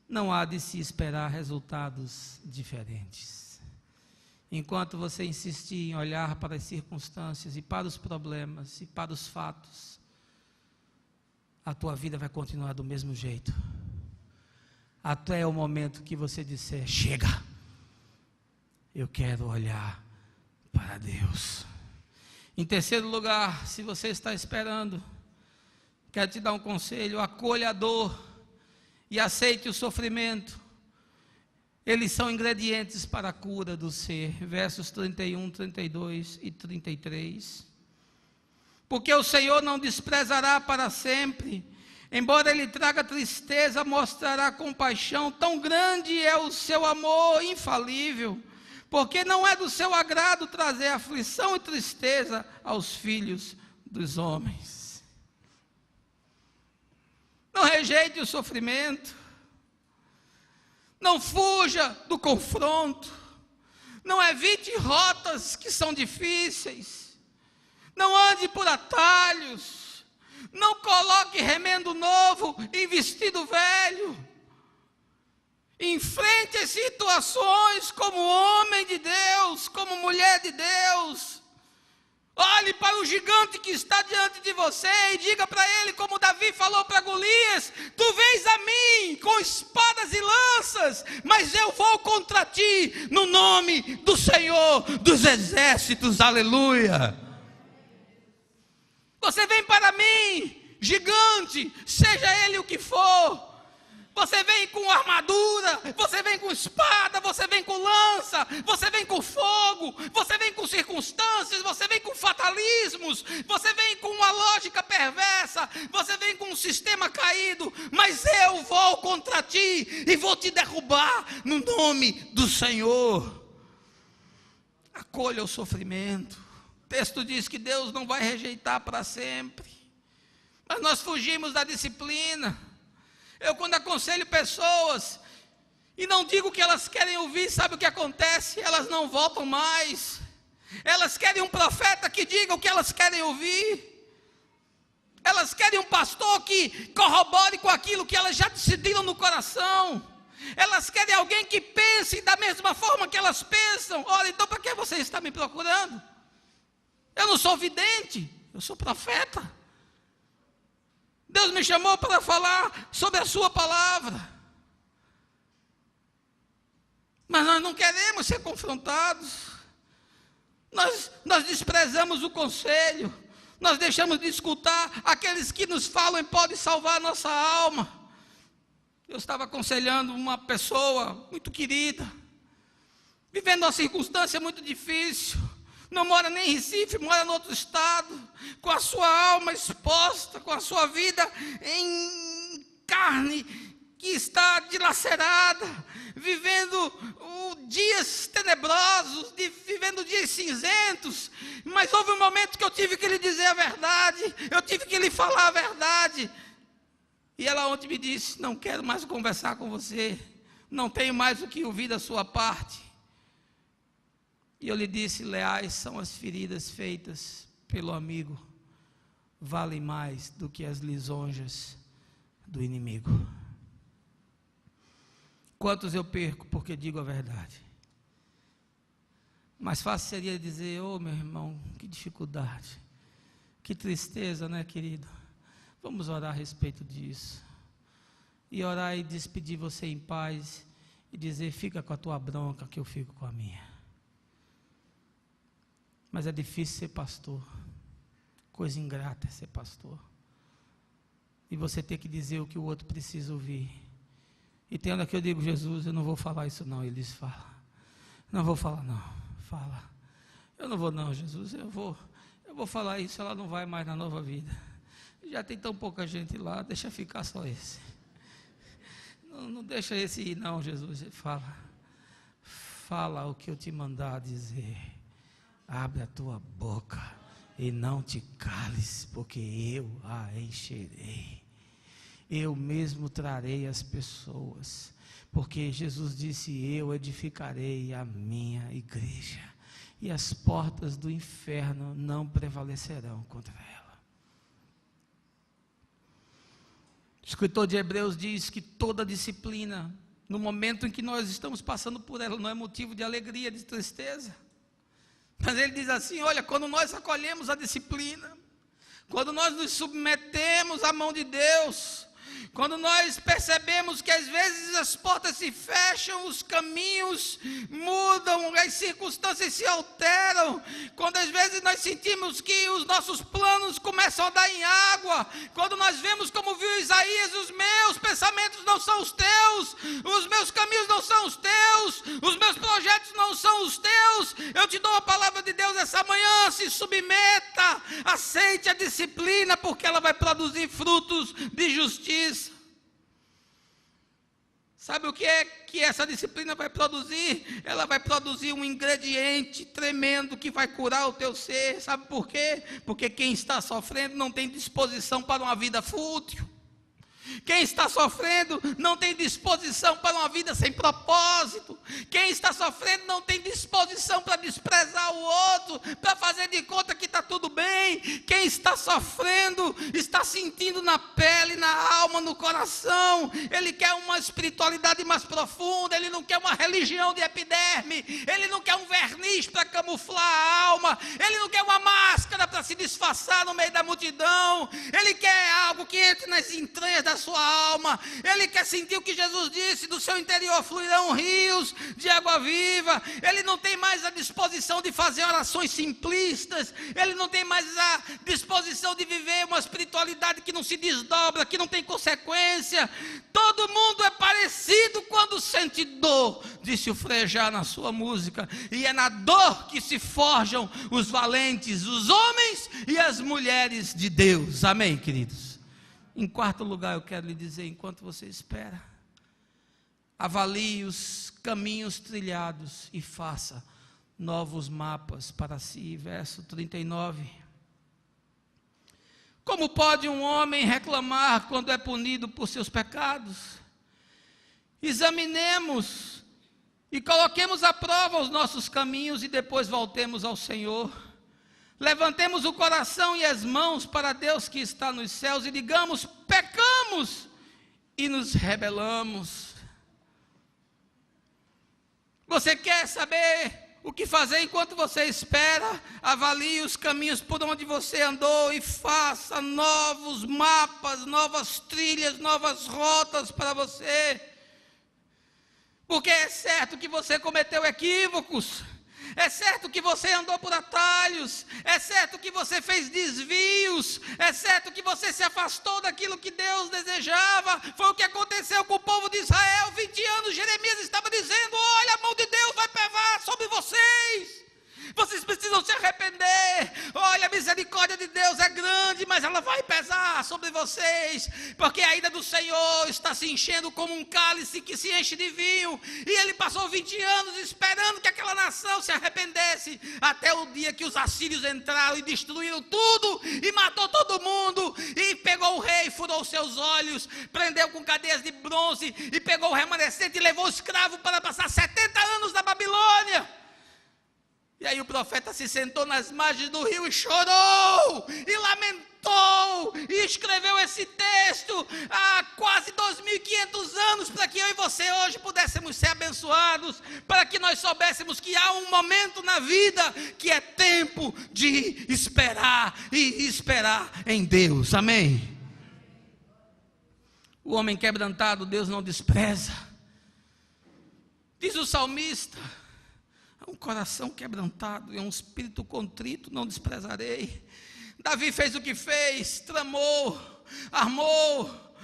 não há de se esperar resultados diferentes. Enquanto você insistir em olhar para as circunstâncias e para os problemas e para os fatos, a tua vida vai continuar do mesmo jeito, até o momento que você disser: chega, eu quero olhar para Deus. Em terceiro lugar, se você está esperando, quero te dar um conselho: acolha a dor e aceite o sofrimento. Eles são ingredientes para a cura do ser. Versos 31, 32 e 33. Porque o Senhor não desprezará para sempre, embora Ele traga tristeza, mostrará compaixão. Tão grande é o seu amor infalível, porque não é do seu agrado trazer aflição e tristeza aos filhos dos homens. Não rejeite o sofrimento, não fuja do confronto, não evite rotas que são difíceis, não ande por atalhos, não coloque remendo novo em vestido velho. Enfrente as situações como homem de Deus, como mulher de Deus. Olhe para o gigante que está diante de você e diga para ele, como Davi falou para Golias: tu vens a mim com espadas e lanças, mas eu vou contra ti no nome do Senhor dos exércitos. Aleluia. Você vem para mim, gigante, seja ele o que for. Você vem com armadura, você vem com espada, você vem com lança, você vem com fogo, você vem com circunstâncias, você vem com fatalismos, você vem com uma lógica perversa, você vem com um sistema caído, mas eu vou contra ti e vou te derrubar no nome do Senhor. Acolha o sofrimento. O texto diz que Deus não vai rejeitar para sempre, mas nós fugimos da disciplina. Eu, quando aconselho pessoas e não digo o que elas querem ouvir, sabe o que acontece? Elas não voltam mais. Elas querem um profeta que diga o que elas querem ouvir. Elas querem um pastor que corrobore com aquilo que elas já decidiram no coração. Elas querem alguém que pense da mesma forma que elas pensam. Olha, então para que você está me procurando? Eu não sou vidente, eu sou profeta. Deus me chamou para falar sobre a sua palavra. Mas nós não queremos ser confrontados. Nós desprezamos o conselho. Nós deixamos de escutar aqueles que nos falam e podem salvar a nossa alma. Eu estava aconselhando uma pessoa muito querida, vivendo uma circunstância muito difícil. Não mora nem em Recife, mora em outro estado, com a sua alma exposta, com a sua vida em carne que está dilacerada, vivendo dias tenebrosos, vivendo dias cinzentos. Mas houve um momento que eu tive que lhe dizer a verdade, eu tive que lhe falar a verdade. E ela ontem me disse: não quero mais conversar com você, não tenho mais o que ouvir da sua parte. E eu lhe disse: leais são as feridas feitas pelo amigo, valem mais do que as lisonjas do inimigo. Quantos eu perco porque digo a verdade? Mais fácil seria dizer: oh meu irmão, que dificuldade, que tristeza, né, querido? Vamos orar a respeito disso. E orar e despedir você em paz e dizer: fica com a tua bronca que eu fico com a minha. Mas é difícil ser pastor, coisa ingrata é ser pastor, e você ter que dizer o que o outro precisa ouvir. E tem hora que eu digo: Jesus, eu não vou falar isso não. Ele diz: fala. Não vou falar não, fala. Eu não vou não, Jesus, eu vou falar isso, ela não vai mais na Nova Vida. Já tem tão pouca gente lá, deixa ficar só esse. Não deixa esse ir não, Jesus. Fala o que eu te mandar dizer. Abre a tua boca e não te cales, porque eu a encherei. Eu mesmo trarei as pessoas, porque Jesus disse: eu edificarei a minha igreja, e as portas do inferno não prevalecerão contra ela. O escritor de Hebreus diz que toda disciplina, no momento em que nós estamos passando por ela, não é motivo de alegria, de tristeza. Mas ele diz assim: olha, quando nós acolhemos a disciplina, quando nós nos submetemos à mão de Deus, quando nós percebemos que às vezes as portas se fecham, os caminhos mudam, as circunstâncias se alteram, quando às vezes nós sentimos que os nossos planos começam a dar em água, quando nós vemos como viu Isaías: os meus pensamentos não são os teus, os meus caminhos não são os teus, os meus projetos não são os teus. Eu te dou a palavra de Deus essa manhã: se submeta, aceite a disciplina, porque ela vai produzir frutos de justiça. Sabe o que é que essa disciplina vai produzir? Ela vai produzir um ingrediente tremendo que vai curar o teu ser. Sabe por quê? Porque quem está sofrendo não tem disposição para uma vida fútil. Quem está sofrendo não tem disposição para uma vida sem propósito. Quem está sofrendo não tem disposição para desprezar o outro, para fazer de conta que está tudo bem. Quem está sofrendo está sentindo na pele, na alma, no coração. Ele quer uma espiritualidade mais profunda. Ele não quer uma religião de epiderme. Ele não quer um verniz para camuflar a alma. Ele não quer uma máscara para se disfarçar no meio da multidão. Ele quer algo que entre nas entranhas da sua alma. Ele quer sentir o que Jesus disse: do seu interior fluirão rios de água viva. Ele não tem mais a disposição de fazer orações simplistas. Ele não tem mais a disposição de viver uma espiritualidade que não se desdobra, que não tem consequência. Todo mundo é parecido quando sente dor, disse o Frejá na sua música, e é na dor que se forjam os valentes, os homens e as mulheres de Deus. Amém, queridos? Em quarto lugar, eu quero lhe dizer: enquanto você espera, avalie os caminhos trilhados e faça novos mapas para si. Verso 39. Como pode um homem reclamar quando é punido por seus pecados? Examinemos e coloquemos à prova os nossos caminhos e depois voltemos ao Senhor. Levantemos o coração e as mãos para Deus que está nos céus e digamos: pecamos e nos rebelamos. Você quer saber o que fazer enquanto você espera? Avalie os caminhos por onde você andou e faça novos mapas, novas trilhas, novas rotas para você. Porque é certo que você cometeu equívocos. É certo que você andou por atalhos, é certo que você fez desvios, é certo que você se afastou daquilo que Deus desejava. Foi o que aconteceu com o povo de Israel. 20 anos Jeremias estava dizendo: olha, a mão de Deus vai pesar sobre vocês. Vocês precisam se arrepender. Olha, a misericórdia de Deus é grande, mas ela vai pesar sobre vocês, porque a ira do Senhor está se enchendo como um cálice que se enche de vinho. E ele passou 20 anos esperando que aquela nação se arrependesse, até o dia que os assírios entraram e destruíram tudo, e matou todo mundo, e pegou o rei, furou seus olhos, prendeu com cadeias de bronze, e pegou o remanescente e levou o escravo para passar 70 anos na Babilônia. E aí o profeta se sentou nas margens do rio e chorou, e lamentou, e escreveu esse texto há quase 2.500 anos, para que eu e você hoje pudéssemos ser abençoados, para que nós soubéssemos que há um momento na vida que é tempo de esperar, e esperar em Deus. Amém? O homem quebrantado Deus não despreza. Diz o salmista: um coração quebrantado e um espírito contrito não desprezarei. Davi fez o que fez, tramou, armou,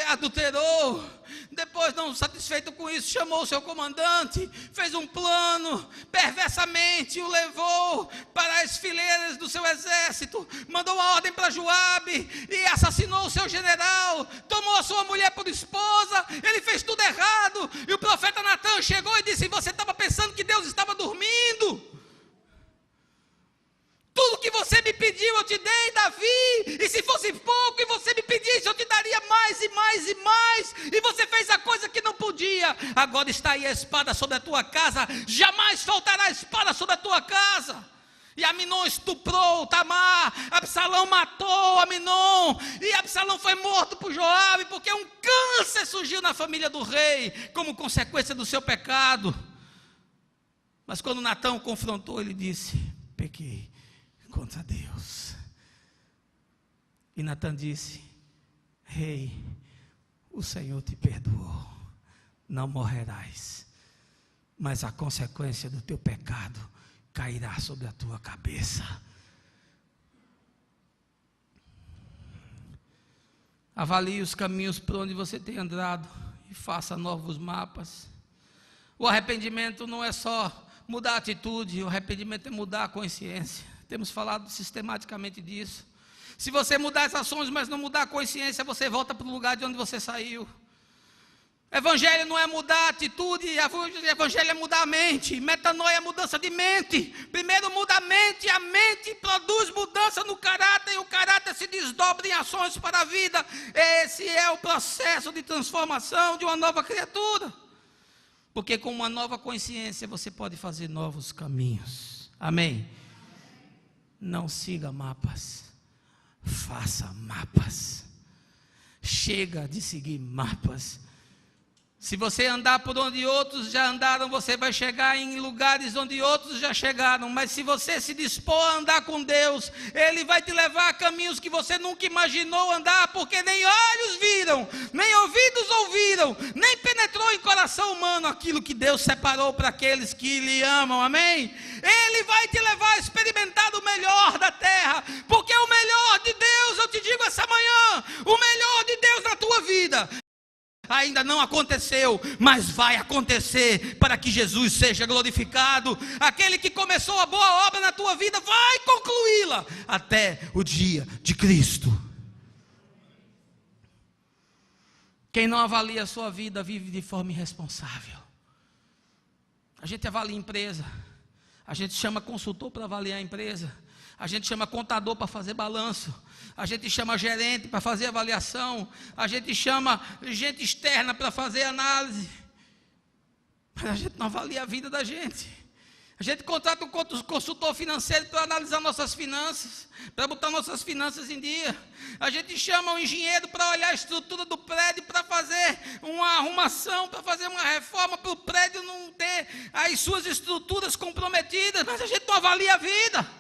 adulterou. Depois, não satisfeito com isso, chamou o seu comandante, fez um plano, perversamente o levou para as fileiras do seu exército, mandou uma ordem para Joabe e assassinou o seu general, tomou a sua mulher por esposa. Ele fez tudo errado. E o profeta Natan chegou e disse: você estava pensando que Deus estava dormindo? Tudo que você me pediu eu te dei, Davi, e se fosse pouco e você me pedisse, eu te daria mais e mais e mais, e você fez a coisa que não podia. Agora está aí a espada sobre a tua casa, jamais faltará a espada sobre a tua casa. E Aminon estuprou Tamar, Absalão matou Aminon, e Absalão foi morto por Joabe, porque um câncer surgiu na família do rei, como consequência do seu pecado. Mas quando Natã o confrontou, ele disse: pequei contra Deus. E Natã disse: rei, o Senhor te perdoou, não morrerás, mas a consequência do teu pecado cairá sobre a tua cabeça. Avalie os caminhos por onde você tem andado e faça novos mapas. O arrependimento não é só mudar a atitude, o arrependimento é mudar a consciência. Temos falado sistematicamente disso. Se você mudar as ações, mas não mudar a consciência, você volta para o lugar de onde você saiu. Evangelho não é mudar a atitude, evangelho é mudar a mente. Metanoia é mudança de mente. Primeiro muda a mente produz mudança no caráter, e o caráter se desdobra em ações para a vida. Esse é o processo de transformação de uma nova criatura. Porque com uma nova consciência você pode fazer novos caminhos. Amém? Não siga mapas, faça mapas. Chega de seguir mapas. Se você andar por onde outros já andaram, você vai chegar em lugares onde outros já chegaram. Mas se você se dispor a andar com Deus, Ele vai te levar a caminhos que você nunca imaginou andar, porque nem olhos viram, nem ouvidos ouviram, nem penetrou em coração humano aquilo que Deus separou para aqueles que lhe amam. Amém? Ele vai te levar a experimentar o melhor da terra, porque o melhor de Deus, eu te digo essa manhã, o melhor de Deus na tua vida ainda não aconteceu, mas vai acontecer para que Jesus seja glorificado. Aquele que começou a boa obra na tua vida vai concluí-la até o dia de Cristo. Quem não avalia a sua vida vive de forma irresponsável. A gente avalia a empresa, a gente chama consultor para avaliar a empresa, a gente chama contador para fazer balanço, a gente chama gerente para fazer avaliação, a gente chama gente externa para fazer análise, mas a gente não avalia a vida da gente. A gente contrata um consultor financeiro para analisar nossas finanças, para botar nossas finanças em dia. A gente chama um engenheiro para olhar a estrutura do prédio, para fazer uma arrumação, para fazer uma reforma, para o prédio não ter as suas estruturas comprometidas, mas a gente não avalia a vida.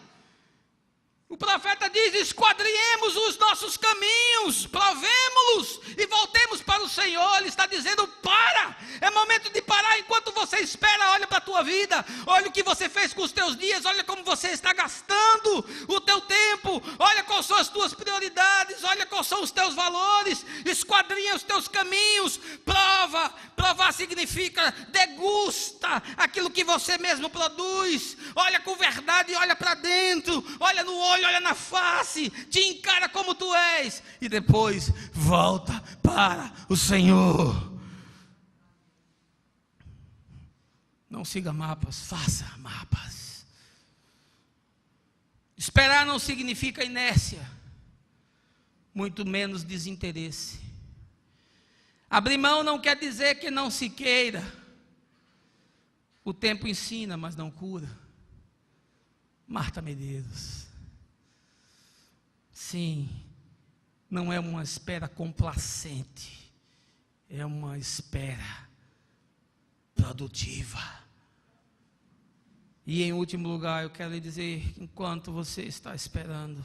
O profeta diz: esquadrinhemos os nossos caminhos, provemo-los e voltemos para o Senhor. Ele está dizendo: é momento de parar. Enquanto você espera, olha para a tua vida, olha o que você fez com os teus dias, olha como você está gastando o teu tempo, olha quais são as tuas prioridades, olha quais são os teus valores, esquadrinha os teus caminhos, provar significa degusta aquilo que você mesmo produz, olha com verdade, olha para dentro, olha no olho, olha na face, te encara como tu és, e depois volta para o Senhor. Não siga mapas, faça mapas. Esperar não significa inércia, muito menos desinteresse. Abrir mão não quer dizer que não se queira. O tempo ensina, mas não cura. Marta Medeiros. Sim, não é uma espera complacente, é uma espera produtiva. E em último lugar, eu quero lhe dizer, enquanto você está esperando,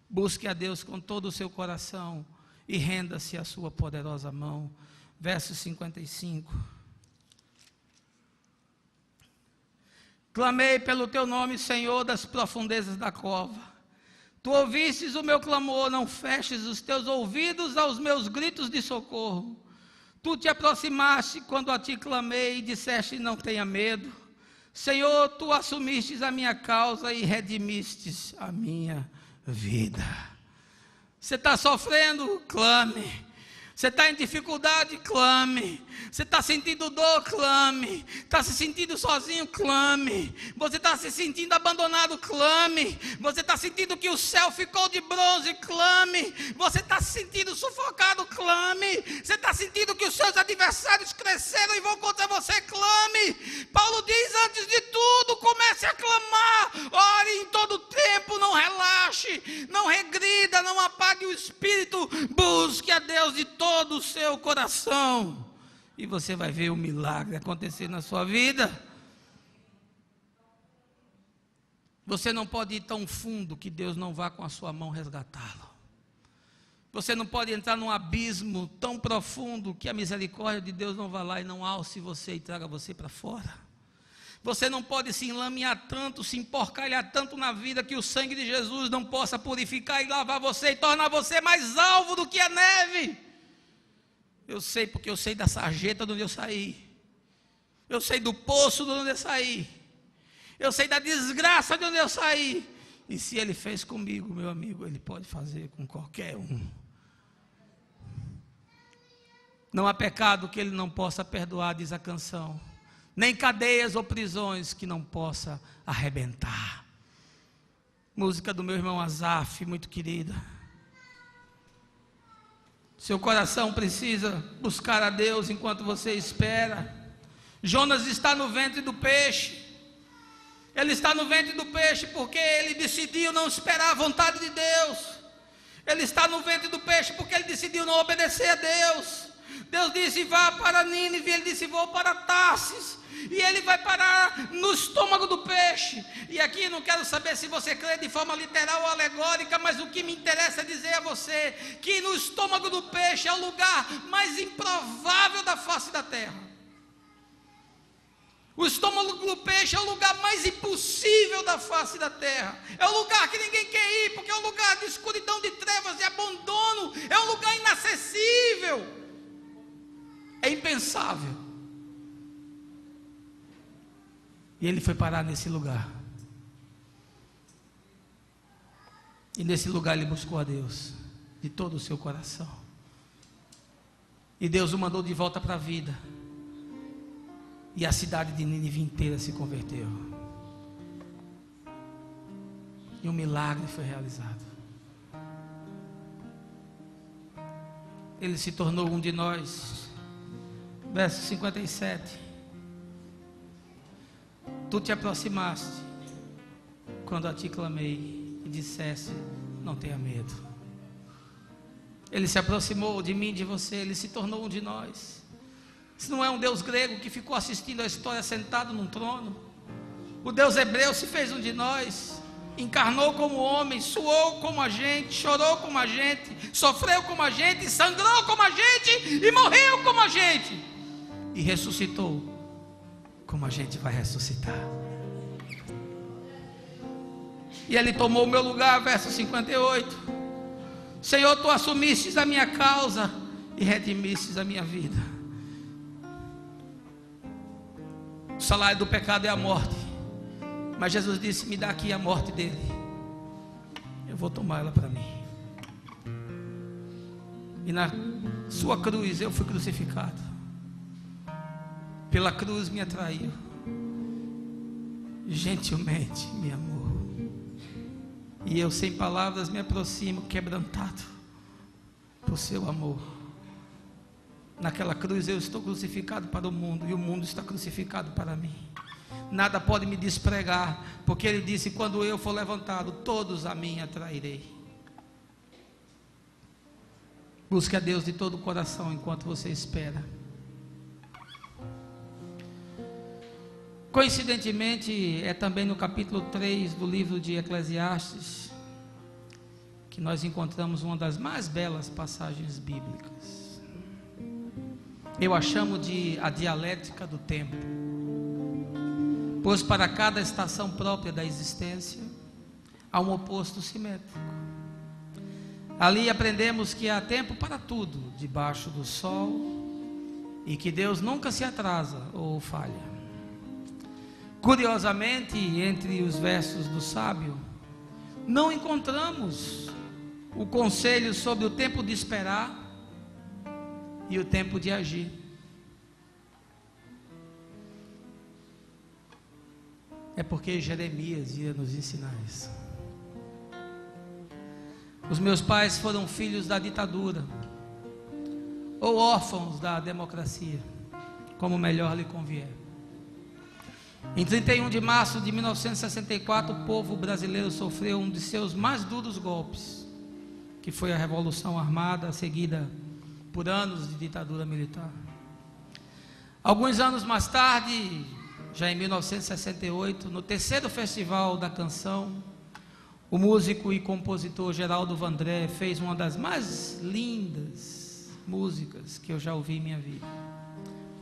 busque a Deus com todo o seu coração e renda-se à sua poderosa mão. Verso 55. Clamei pelo teu nome, Senhor, das profundezas da cova. Tu ouvistes o meu clamor, não feches os teus ouvidos aos meus gritos de socorro. Tu te aproximaste quando a ti clamei e disseste: não tenha medo. Senhor, tu assumistes a minha causa e redimistes a minha vida. Você está sofrendo? Clame. Você está em dificuldade? Clame. Você está sentindo dor? Clame. Está se sentindo sozinho? Clame. Você está se sentindo abandonado? Clame. Você está sentindo que o céu ficou de bronze? Clame. Você está se sentindo sufocado? Clame. Você está sentindo que os seus adversários cresceram e vão contra você? Clame. Paulo diz: antes de tudo, comece a clamar. Ore em todo tempo, não relaxe, não regrida, não apague o espírito. Busque a Deus de todo o seu coração, e você vai ver o milagre acontecer na sua vida. Você não pode ir tão fundo que Deus não vá com a sua mão resgatá-lo. Você não pode entrar num abismo tão profundo que a misericórdia de Deus não vá lá e não alce você e traga você para fora. Você não pode se enlamear tanto, se emporcalhar tanto na vida, que o sangue de Jesus não possa purificar e lavar você e tornar você mais alvo do que a neve. Eu sei, porque eu sei da sarjeta de onde eu saí. Eu sei do poço de onde eu saí. Eu sei da desgraça de onde eu saí. E se Ele fez comigo, meu amigo, Ele pode fazer com qualquer um. Não há pecado que Ele não possa perdoar, diz a canção. Nem cadeias ou prisões que não possa arrebentar. Música do meu irmão Azaf, muito querida. Seu coração precisa buscar a Deus enquanto você espera. Jonas está no ventre do peixe. Ele está no ventre do peixe porque ele decidiu não esperar a vontade de Deus. Ele está no ventre do peixe porque ele decidiu não obedecer a Deus. Deus disse: vá para Nínive. Ele disse: vou para Tarsis. E ele vai parar no estômago do peixe. E aqui não quero saber se você crê de forma literal ou alegórica, mas o que me interessa é dizer a você que no estômago do peixe é o lugar mais improvável da face da terra. O estômago do peixe é o lugar mais impossível da face da terra. É o lugar que ninguém quer ir, porque é um lugar de escuridão, de trevas, de abandono. É um lugar inacessível. É impensável. E ele foi parar nesse lugar. E nesse lugar ele buscou a Deus de todo o seu coração. E Deus o mandou de volta para a vida. E a cidade de Nínive inteira se converteu. E um milagre foi realizado. Ele se tornou um de nós. Verso 57. Tu te aproximaste quando a ti clamei e disseste: não tenha medo. Ele se aproximou de mim, de você. Ele se tornou um de nós. Isso não é um Deus grego que ficou assistindo a história sentado num trono. O Deus hebreu se fez um de nós. Encarnou como homem, suou como a gente, chorou como a gente, sofreu como a gente, sangrou como a gente e morreu como a gente. E ressuscitou como a gente vai ressuscitar. E ele tomou o meu lugar, verso 58. Senhor, tu assumistes a minha causa e redimistes a minha vida. O salário do pecado é a morte, mas Jesus disse: me dá aqui a morte dele, eu vou tomar ela para mim. E na sua cruz eu fui crucificado. Pela cruz me atraiu, gentilmente me amou. E eu sem palavras me aproximo, quebrantado por seu amor. Naquela cruz eu estou crucificado para o mundo, e o mundo está crucificado para mim. Nada pode me despregar, porque ele disse: quando eu for levantado, todos a mim atrairei. Busque a Deus de todo o coração enquanto você espera. Coincidentemente, é também no capítulo 3 do livro de Eclesiastes que nós encontramos uma das mais belas passagens bíblicas. Eu a chamo de a dialética do tempo. Pois para cada estação própria da existência há um oposto simétrico. Ali aprendemos que há tempo para tudo debaixo do sol e que Deus nunca se atrasa ou falha. Curiosamente, entre os versos do sábio, não encontramos o conselho sobre o tempo de esperar e o tempo de agir. É porque Jeremias ia nos ensinar isso. Os meus pais foram filhos da ditadura, ou órfãos da democracia, como melhor lhe convier. Em 31 de março de 1964, o povo brasileiro sofreu um de seus mais duros golpes, que foi a Revolução Armada, seguida por anos de ditadura militar. Alguns anos mais tarde, já em 1968, no terceiro Festival da Canção, o músico e compositor Geraldo Vandré fez uma das mais lindas músicas que eu já ouvi em minha vida.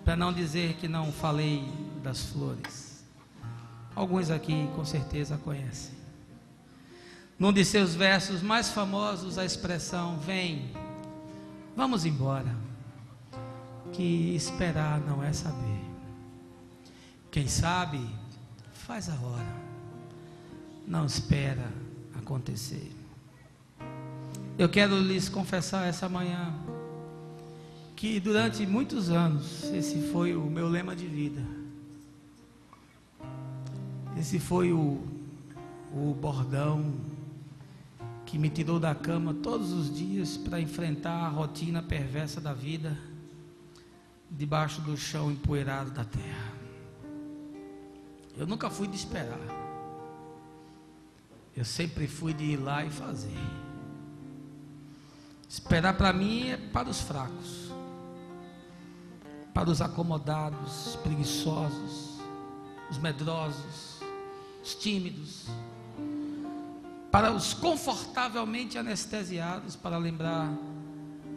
Para não dizer que não falei das flores. Alguns aqui com certeza conhecem. Num de seus versos mais famosos, a expressão: vem, vamos embora, que esperar não é saber. Quem sabe, faz a hora, não espera acontecer. Eu quero lhes confessar essa manhã que durante muitos anos esse foi o meu lema de vida. Esse foi o bordão que me tirou da cama todos os dias para enfrentar a rotina perversa da vida debaixo do chão empoeirado da terra. Eu nunca fui de esperar. Eu sempre fui de ir lá e fazer. Esperar para mim é para os fracos, para os acomodados, preguiçosos, os medrosos, os tímidos, para os confortavelmente anestesiados, para lembrar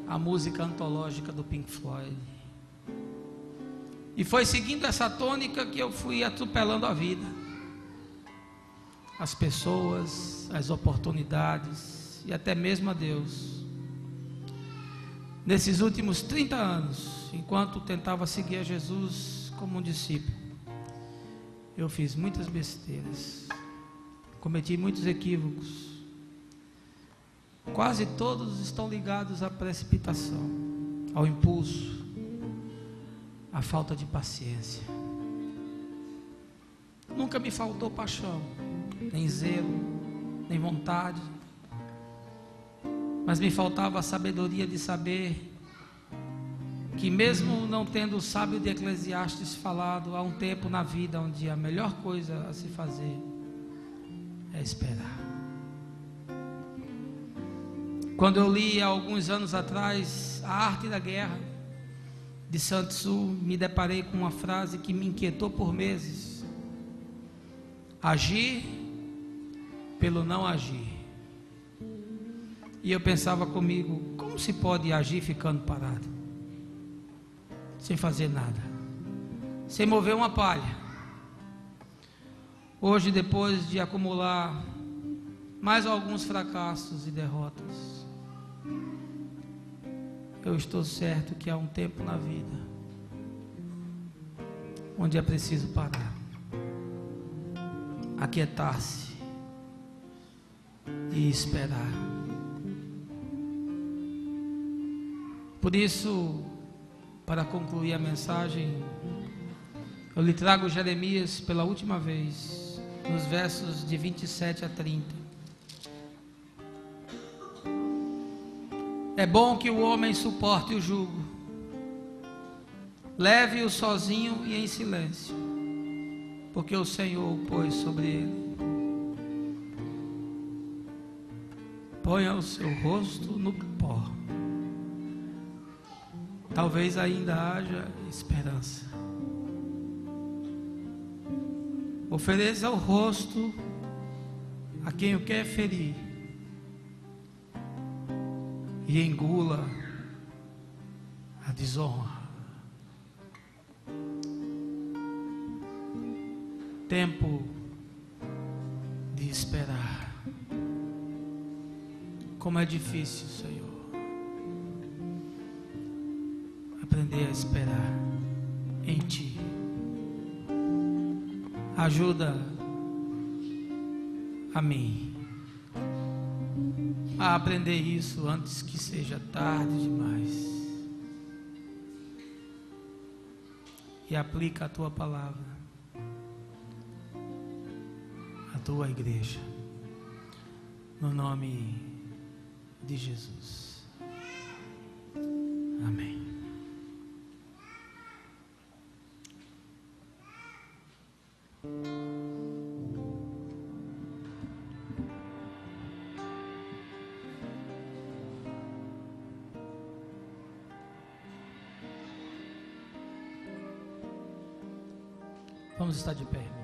a música antológica do Pink Floyd. E foi seguindo essa tônica que eu fui atropelando a vida, as pessoas, as oportunidades e até mesmo a Deus. Nesses últimos 30 anos, enquanto tentava seguir a Jesus como um discípulo, eu fiz muitas besteiras, cometi muitos equívocos. Quase todos estão ligados à precipitação, ao impulso, à falta de paciência. Nunca me faltou paixão, nem zelo, nem vontade, mas me faltava a sabedoria de saber que, mesmo não tendo o sábio de Eclesiastes falado, há um tempo na vida onde a melhor coisa a se fazer é esperar. Quando eu li há alguns anos atrás A Arte da Guerra, de Sun Tzu, me deparei com uma frase que me inquietou por meses: agir pelo não agir. E eu pensava comigo: como se pode agir ficando parado, sem fazer nada, sem mover uma palha? Hoje, depois de acumular mais alguns fracassos e derrotas, eu estou certo que há um tempo na vida onde é preciso parar, aquietar-se e esperar. Por isso, para concluir a mensagem, eu lhe trago Jeremias pela última vez, nos versos de 27 a 30. É bom que o homem suporte o jugo, leve-o sozinho e em silêncio, porque o Senhor o pôs sobre ele. Ponha o seu rosto no pó, talvez ainda haja esperança. Ofereça o rosto a quem o quer ferir e engula a desonra. Tempo de esperar. Como Como é difícil, Senhor, aprender a esperar em Ti. Ajuda a mim a aprender isso antes que seja tarde demais. E aplica a Tua palavra à Tua igreja, no nome de Jesus. Amém. Vamos estar de pé, irmãos.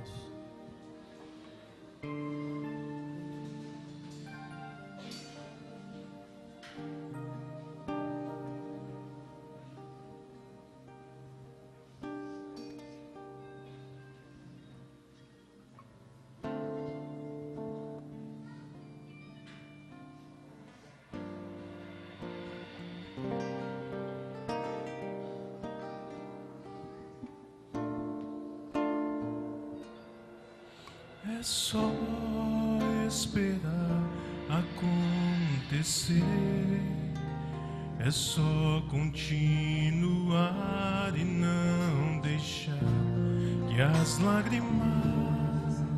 É só esperar acontecer, é só continuar e não deixar que as lágrimas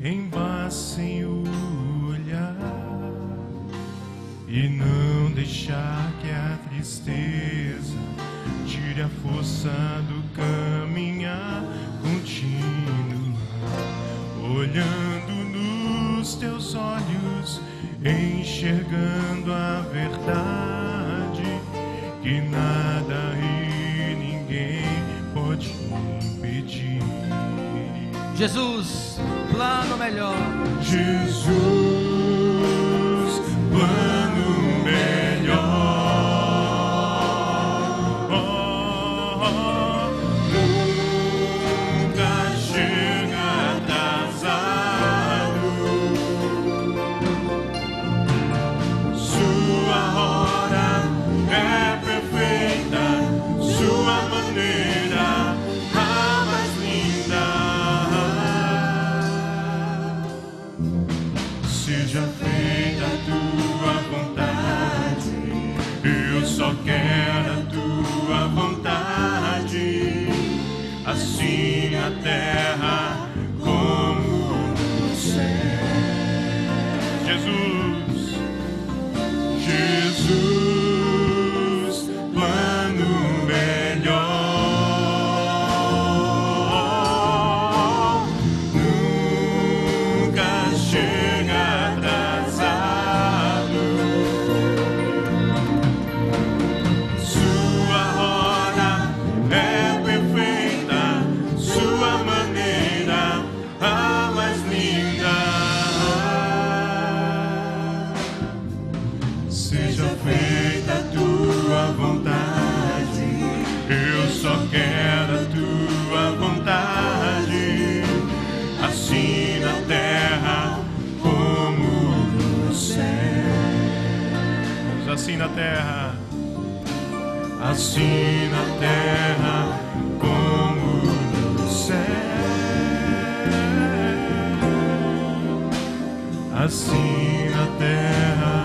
embaçem o olhar, e não deixar que a tristeza tire a força do caminhar contínuo. Olhando nos teus olhos, enxergando a verdade, que nada e ninguém pode impedir. Jesus, plano melhor. Jesus, plano melhor. Só quero a tua vontade, assim na terra como no céu. Jesus, Jesus, plano melhor, nunca chega atrasado. Só quero a tua vontade, assim na terra como no céu. Assim na terra, assim na terra como no céu. Assim na terra.